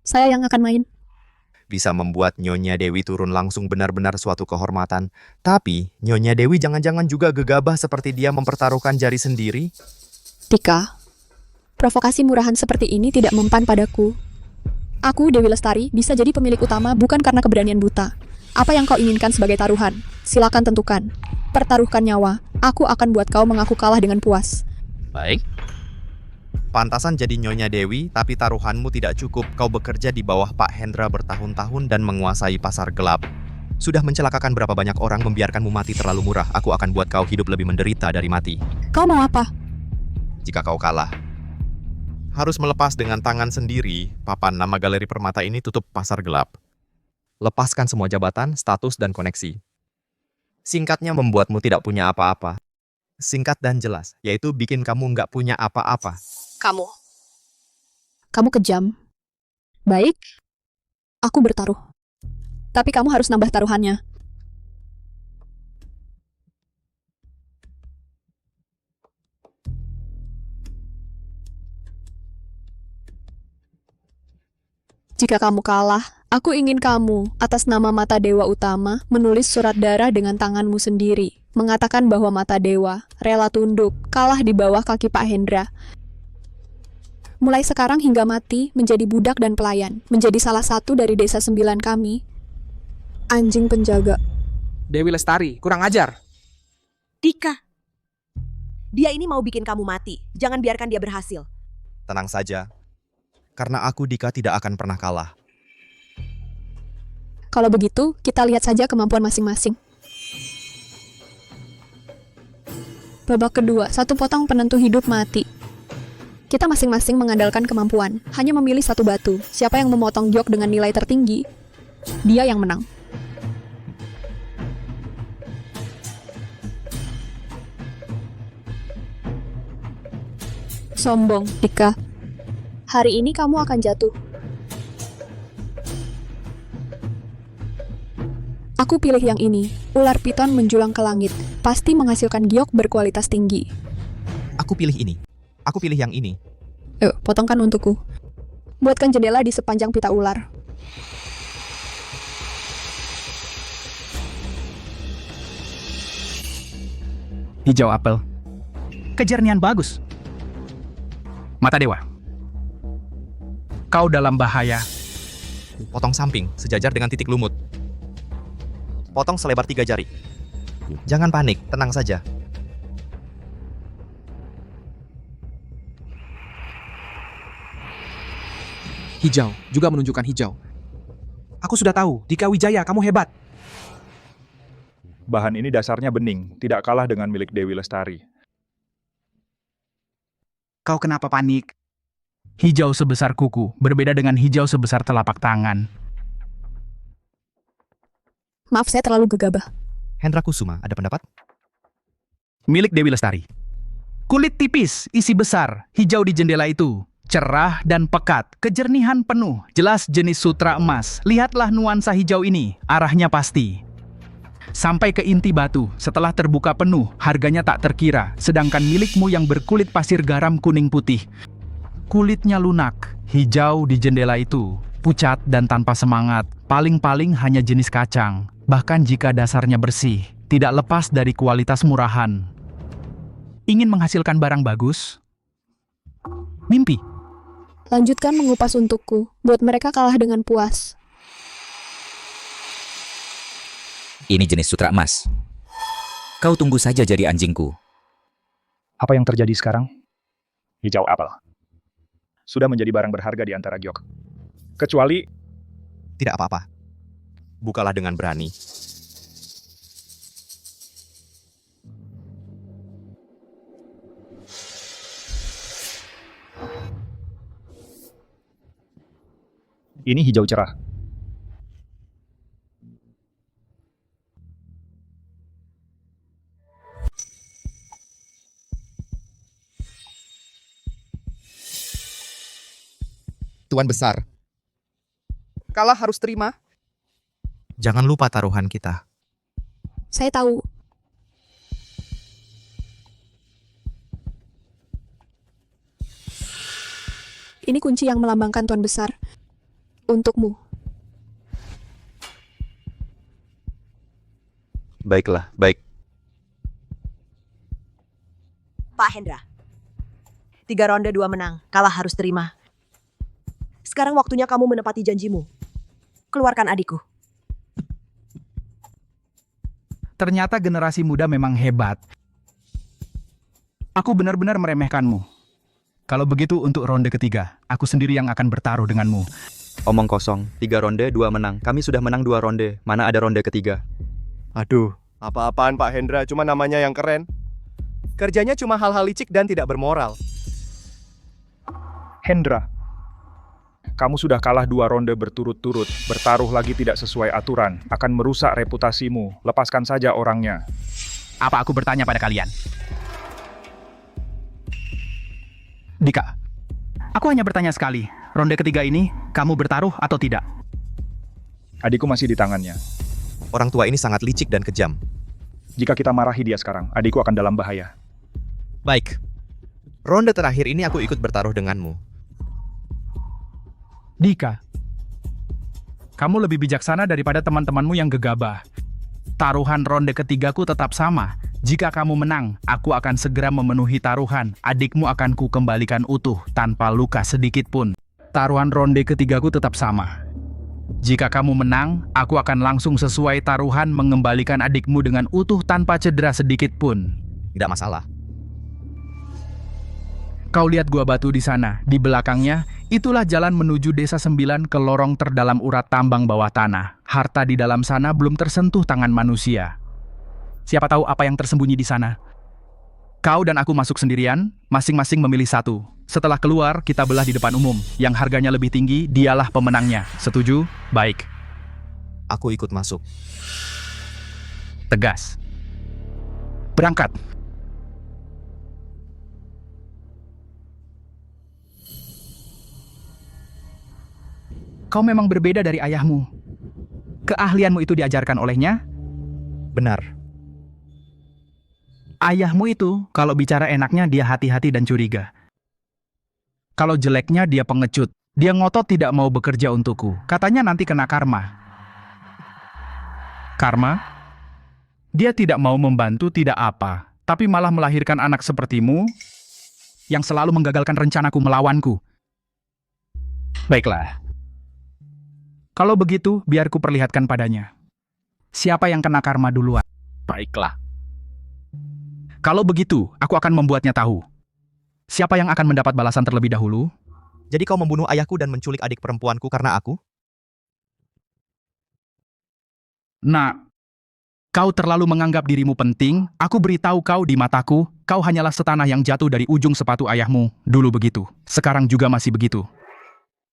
Saya yang akan main. bisa membuat Nyonya Dewi turun langsung benar-benar suatu kehormatan. Tapi Nyonya Dewi jangan-jangan juga gegabah seperti dia mempertaruhkan jari sendiri. Tika, provokasi murahan seperti ini tidak mempan padaku. Aku, Dewi Lestari, bisa jadi pemilik utama bukan karena keberanian buta. Apa yang kau inginkan sebagai taruhan? Silakan tentukan. Pertaruhkan nyawa, aku akan buat kau mengaku kalah dengan puas. Baik. Pantasan jadi Nyonya Dewi, tapi taruhanmu tidak cukup. Kau bekerja di bawah Pak Hendra bertahun-tahun dan menguasai pasar gelap. Sudah mencelakakan berapa banyak orang, membiarkanmu mati terlalu murah. Aku akan buat kau hidup lebih menderita dari mati. Kau mau apa? Jika kau kalah, harus melepas dengan tangan sendiri papan nama galeri permata ini tutup pasar gelap. Lepaskan semua jabatan, status, dan koneksi. Singkatnya membuatmu tidak punya apa-apa. Singkat dan jelas, yaitu bikin kamu nggak punya apa-apa. Kamu kejam. Baik, aku bertaruh. Tapi kamu harus nambah taruhannya. Jika kamu kalah, aku ingin kamu, atas nama Mata Dewa Utama, menulis surat darah dengan tanganmu sendiri, mengatakan bahwa Mata Dewa rela tunduk, kalah di bawah kaki Pak Hendra. Mulai sekarang hingga mati, menjadi budak dan pelayan, menjadi salah satu dari desa 9 kami. Anjing penjaga. Dewi Lestari, kurang ajar. Tika, dia ini mau bikin kamu mati. Jangan biarkan dia berhasil. Tenang saja, karena aku Dika tidak akan pernah kalah. Kalau begitu, kita lihat saja kemampuan masing-masing. Babak kedua, satu potong penentu hidup mati. Kita masing-masing mengandalkan kemampuan, hanya memilih satu batu. Siapa yang memotong jok dengan nilai tertinggi, dia yang menang. Sombong, Dika. Hari ini kamu akan jatuh. Aku pilih yang ini. Ular piton menjulang ke langit. Pasti menghasilkan giok berkualitas tinggi. Aku pilih ini. Aku pilih yang ini. Yuk, potongkan untukku. Buatkan jendela di sepanjang pita ular. Hijau apel. Kejernihan bagus. Mata Dewa. Kau dalam bahaya. Potong samping, sejajar dengan titik lumut. Potong selebar 3 jari. Jangan panik, tenang saja. Hijau, juga menunjukkan hijau. Aku sudah tahu, Dika Wijaya, kamu hebat. Bahan ini dasarnya bening, tidak kalah dengan milik Dewi Lestari. Kau kenapa panik? Hijau sebesar kuku, berbeda dengan hijau sebesar telapak tangan. Maaf, saya terlalu gegabah. Hendra Kusuma, ada pendapat? Milik Dewi Lestari. Kulit tipis, isi besar, hijau di jendela itu. Cerah dan pekat, kejernihan penuh, jelas jenis sutra emas. Lihatlah nuansa hijau ini, arahnya pasti. Sampai ke inti batu, setelah terbuka penuh, harganya tak terkira. Sedangkan milikmu yang berkulit pasir garam kuning putih. Kulitnya lunak, hijau di jendela itu, pucat dan tanpa semangat. Paling-paling hanya jenis kacang. Bahkan jika dasarnya bersih, tidak lepas dari kualitas murahan. Ingin menghasilkan barang bagus? Mimpi. Lanjutkan mengupas untukku, buat mereka kalah dengan puas. Ini jenis sutra emas. Kau tunggu saja jadi anjingku. Apa yang terjadi sekarang? Hijau apel. Sudah menjadi barang berharga di antara giok. Kecuali... Tidak apa-apa. Bukalah dengan berani. Ini hijau cerah. Tuan Besar. Kalah harus terima. Jangan lupa taruhan kita. Saya tahu. Ini kunci yang melambangkan Tuan Besar. Untukmu. Baiklah, baik. Pak Hendra. 3 ronde 2 menang, kalah harus terima. Sekarang waktunya kamu menepati janjimu. Keluarkan adikku. Ternyata generasi muda memang hebat. Aku benar-benar meremehkanmu. Kalau begitu untuk ronde ketiga, aku sendiri yang akan bertaruh denganmu. Omong kosong, 3 ronde, 2 menang. Kami sudah menang 2 ronde. Mana ada ronde ketiga? Aduh, apa-apaan Pak Hendra, cuma namanya yang keren. Kerjanya cuma hal-hal licik dan tidak bermoral. Hendra, kamu sudah kalah 2 ronde berturut-turut. Bertaruh lagi tidak sesuai aturan. Akan merusak reputasimu. Lepaskan saja orangnya. Apa aku bertanya pada kalian? Dika, aku hanya bertanya sekali. Ronde ketiga ini, kamu bertaruh atau tidak? Adikku masih di tangannya. Orang tua ini sangat licik dan kejam. Jika kita marahi dia sekarang, adikku akan dalam bahaya. Baik. Ronde terakhir ini aku ikut bertaruh denganmu. Dika, kamu lebih bijaksana daripada teman-temanmu yang gegabah. Taruhan ronde ketigaku tetap sama. Jika kamu menang, aku akan segera memenuhi taruhan. Adikmu akan ku kembalikan utuh, tanpa luka sedikit pun. Taruhan ronde ketigaku tetap sama. Jika kamu menang, aku akan langsung sesuai taruhan mengembalikan adikmu dengan utuh tanpa cedera sedikit pun. Tidak masalah. Kau lihat gua batu di sana, di belakangnya, itulah jalan menuju Desa 9 ke lorong terdalam urat tambang bawah tanah. Harta di dalam sana belum tersentuh tangan manusia. Siapa tahu apa yang tersembunyi di sana. Kau dan aku masuk sendirian, masing-masing memilih satu. Setelah keluar, kita belah di depan umum. Yang harganya lebih tinggi, dialah pemenangnya. Setuju? Baik. Aku ikut masuk. Tegas. Berangkat. Kau memang berbeda dari ayahmu. Keahlianmu itu diajarkan olehnya? Benar. Ayahmu itu, kalau bicara enaknya dia hati-hati dan curiga. Kalau jeleknya dia pengecut. Dia ngotot tidak mau bekerja untukku. Katanya nanti kena karma. Karma? Dia tidak mau membantu tidak apa, tapi malah melahirkan anak sepertimu yang selalu menggagalkan rencanaku melawanku. Baiklah. Kalau begitu, biar ku perlihatkan padanya. Siapa yang kena karma duluan? Baiklah. Kalau begitu, aku akan membuatnya tahu. Siapa yang akan mendapat balasan terlebih dahulu? Jadi kau membunuh ayahku dan menculik adik perempuanku karena aku? Nah, kau terlalu menganggap dirimu penting. Aku beritahu kau di mataku, kau hanyalah setanah yang jatuh dari ujung sepatu ayahmu. Dulu begitu. Sekarang juga masih begitu.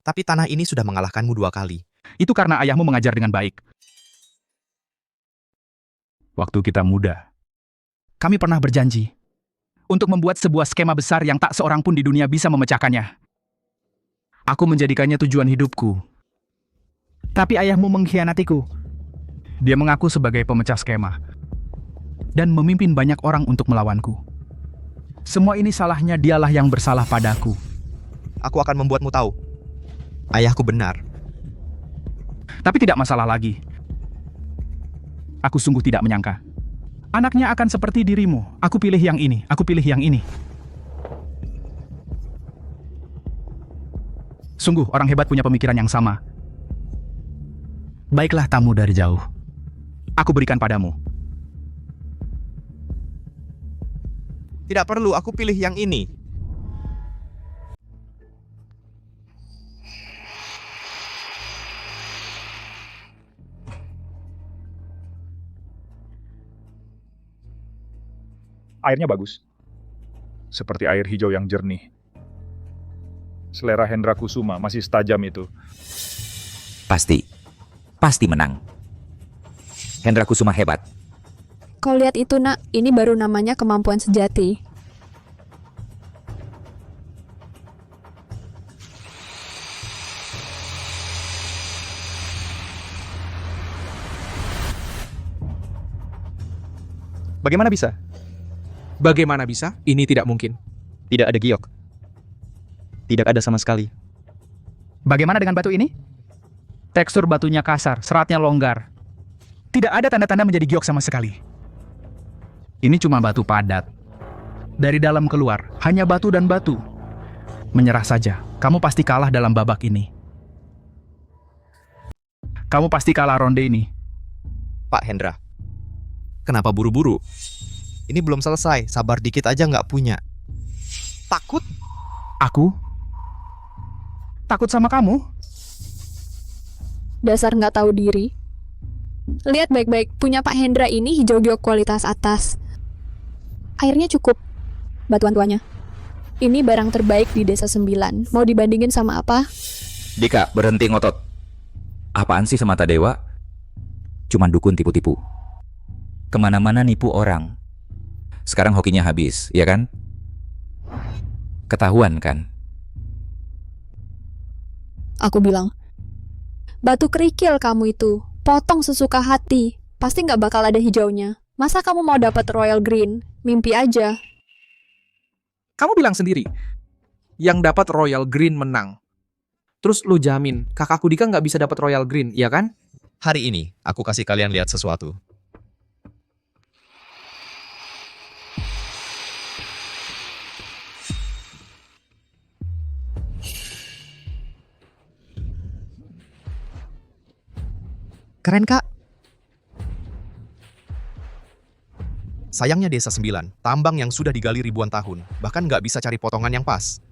Tapi tanah ini sudah mengalahkanmu 2 kali. Itu karena ayahmu mengajar dengan baik. Waktu kita muda, kami pernah berjanji untuk membuat sebuah skema besar yang tak seorang pun di dunia bisa memecahkannya. Aku menjadikannya tujuan hidupku. Tapi ayahmu mengkhianatiku. Dia mengaku sebagai pemecah skema dan memimpin banyak orang untuk melawanku. Semua ini salahnya, dialah yang bersalah padaku. Aku akan membuatmu tahu. Ayahku benar. Tapi tidak masalah lagi. Aku sungguh tidak menyangka. Anaknya akan seperti dirimu. Aku pilih yang ini, aku pilih yang ini. Sungguh, orang hebat punya pemikiran yang sama. Baiklah tamu dari jauh. Aku berikan padamu. Tidak perlu, aku pilih yang ini. Airnya bagus. Seperti air hijau yang jernih. Selera Hendra Kusuma masih setajam itu. Pasti menang. Hendra Kusuma hebat. Kau lihat itu nak, ini baru namanya kemampuan sejati. Bagaimana bisa? Bagaimana bisa? Ini tidak mungkin. Tidak ada giok. Tidak ada sama sekali. Bagaimana dengan batu ini? Tekstur batunya kasar, seratnya longgar. Tidak ada tanda-tanda menjadi giok sama sekali. Ini cuma batu padat. Dari dalam keluar, hanya batu dan batu. Menyerah saja, kamu pasti kalah dalam babak ini. Kamu pasti kalah ronde ini. Pak Hendra, kenapa buru-buru? Ini belum selesai, sabar dikit aja nggak punya. Takut? Aku? Takut sama kamu? Dasar nggak tahu diri. Lihat baik-baik, punya Pak Hendra ini hijau giok kualitas atas. Airnya cukup. Batuan tuanya. Ini barang terbaik di Desa 9. Mau dibandingin sama apa? Dika, berhenti ngotot. Apaan sih semata dewa? Cuman dukun tipu-tipu. Kemana-mana nipu orang. Sekarang hokinya habis, ya kan? Ketahuan kan? Aku bilang, batu kerikil kamu itu. Potong sesuka hati. Pasti nggak bakal ada hijaunya. Masa kamu mau dapat Royal Green? Mimpi aja. Kamu bilang sendiri, yang dapat Royal Green menang. Terus lu jamin, kakakku Dika nggak bisa dapat Royal Green, ya kan? Hari ini, aku kasih kalian lihat sesuatu. Keren, Kak. Sayangnya Desa 9, tambang yang sudah digali ribuan tahun, bahkan nggak bisa cari potongan yang pas.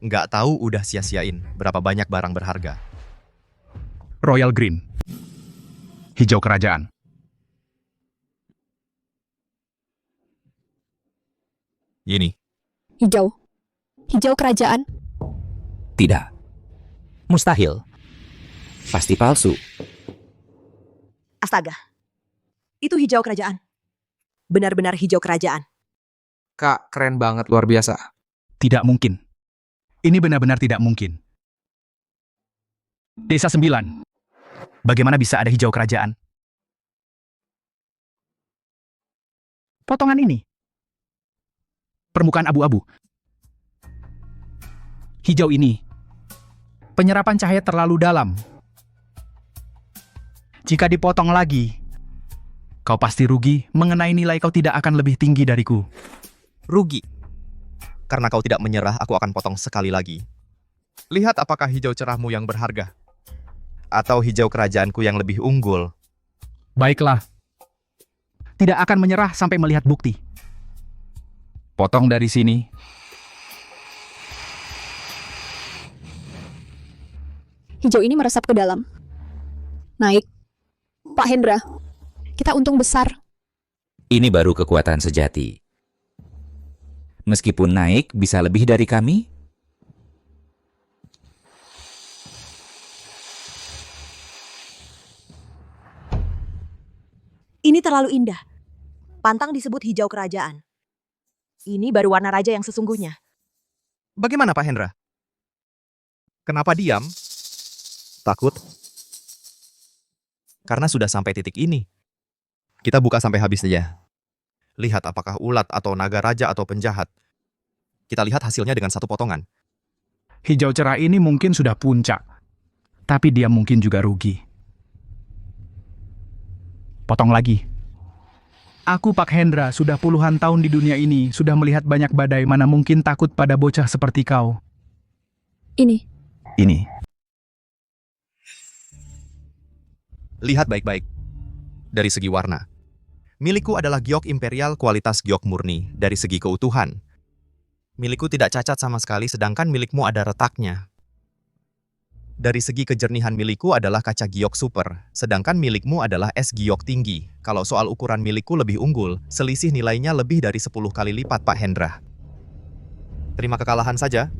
Nggak tahu udah sia-siain berapa banyak barang berharga. Royal Green. Hijau kerajaan. Ini. Hijau. Hijau kerajaan. Tidak. Mustahil. Pasti palsu. Astaga. Itu hijau kerajaan. Benar-benar hijau kerajaan. Kak, keren banget, luar biasa. Tidak mungkin. Ini benar-benar tidak mungkin. Desa 9. Bagaimana bisa ada hijau kerajaan? Potongan ini. Permukaan abu-abu. Hijau ini. Penyerapan cahaya terlalu dalam. Jika dipotong lagi, kau pasti rugi mengenai nilai kau tidak akan lebih tinggi dariku. Rugi. Karena kau tidak menyerah, aku akan potong sekali lagi. Lihat apakah hijau cerahmu yang berharga. Atau hijau kerajaanku yang lebih unggul. Baiklah. Tidak akan menyerah sampai melihat bukti. Potong dari sini. Hijau ini meresap ke dalam. Naik. Pak Hendra, kita untung besar. Ini baru kekuatan sejati. Meskipun naik bisa lebih dari kami, Ini terlalu indah. Pantang disebut hijau kerajaan. Ini baru warna raja yang sesungguhnya. Bagaimana Pak Hendra? Kenapa diam? Takut? Karena sudah sampai titik ini. Kita buka sampai habis saja. Lihat apakah ulat atau naga raja atau penjahat. Kita lihat hasilnya dengan satu potongan. Hijau cerah ini mungkin sudah puncak. Tapi dia mungkin juga rugi. Potong lagi. Aku Pak Hendra sudah puluhan tahun di dunia ini, sudah melihat banyak badai, mana mungkin takut pada bocah seperti kau. Ini. Lihat baik-baik. Dari segi warna. Milikku adalah giok imperial kualitas giok murni dari segi keutuhan. Milikku tidak cacat sama sekali, sedangkan milikmu ada retaknya. Dari segi kejernihan milikku adalah kaca giok super, sedangkan milikmu adalah es giok tinggi. Kalau soal ukuran milikku lebih unggul, selisih nilainya lebih dari 10 kali lipat Pak Hendra. Terima kekalahan saja.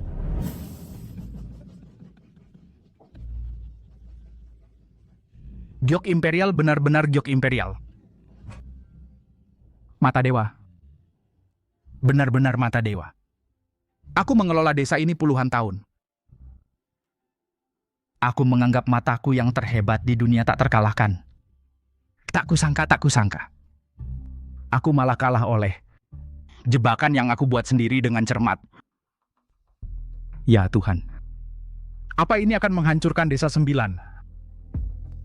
Giok imperial benar-benar giok imperial. Mata dewa. Benar-benar mata dewa. Aku mengelola desa ini puluhan tahun. Aku menganggap mataku yang terhebat di dunia tak terkalahkan. Tak kusangka. Aku malah kalah oleh jebakan yang aku buat sendiri dengan cermat. Ya Tuhan, apa ini akan menghancurkan Desa 9?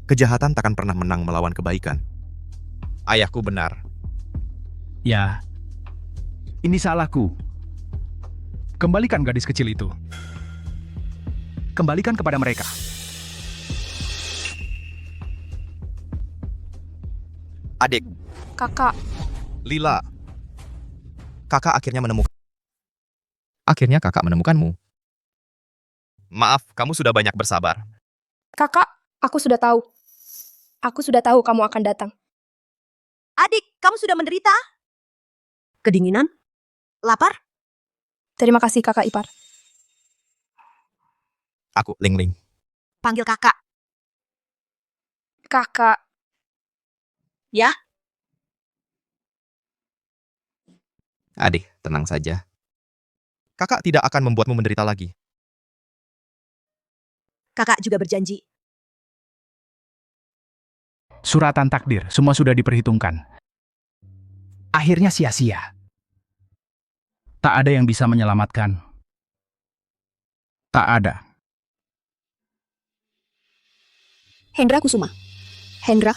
Kejahatan takkan pernah menang melawan kebaikan. Ayahku benar. Ya, ini salahku. Kembalikan gadis kecil itu. Kembalikan kepada mereka. Adik, Kakak, Lila. Kakak akhirnya kakak menemukanmu. Maaf, kamu sudah banyak bersabar. kakak, aku sudah tahu. Aku sudah tahu kamu akan datang. Adik, kamu sudah menderita? Kedinginan? Lapar? Terima kasih kakak ipar. Aku, Ling Ling. Panggil kakak. Kakak, Ya? Adik, tenang saja. Kakak tidak akan membuatmu menderita lagi. Kakak juga berjanji. Suratan takdir, semua sudah diperhitungkan. Akhirnya sia-sia. Tak ada yang bisa menyelamatkan. Tak ada. Hendra Kusuma. Hendra.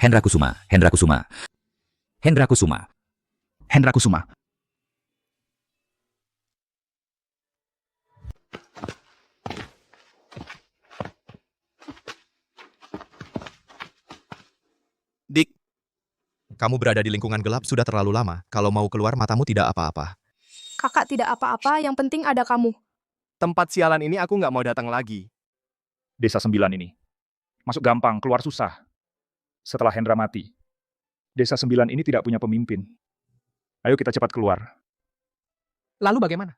Hendra Kusuma, Hendra Kusuma. Hendra Kusuma. Hendra Kusuma. Dik, kamu berada di lingkungan gelap sudah terlalu lama. Kalau mau keluar matamu tidak apa-apa. kakak tidak apa-apa, yang penting ada kamu. Tempat sialan ini aku nggak mau datang lagi. Desa 9 ini. Masuk gampang, keluar susah. Setelah Hendra mati, Desa 9 ini tidak punya pemimpin. Ayo kita cepat keluar. Lalu bagaimana?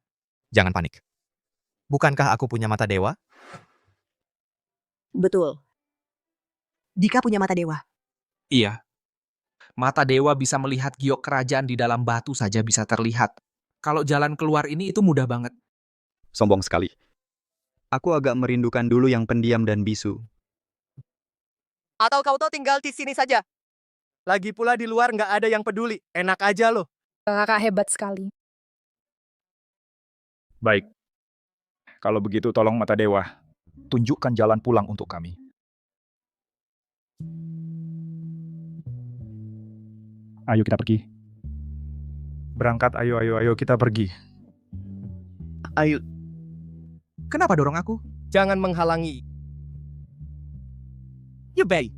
Jangan panik. Bukankah aku punya mata dewa? Betul. Dika punya mata dewa. Iya. Mata dewa bisa melihat giok kerajaan di dalam batu saja bisa terlihat. Kalau jalan keluar ini itu mudah banget. Sombong sekali. Aku agak merindukan dulu yang pendiam dan bisu. Atau kau tuh tinggal di sini saja? Lagi pula di luar nggak ada yang peduli. Enak aja loh. Kakak hebat sekali. Baik. Kalau begitu tolong Mata Dewa, tunjukkan jalan pulang untuk kami. Ayo kita pergi. Berangkat, ayo kita pergi. Ayo. Kenapa dorong aku? Jangan menghalangi. You bay.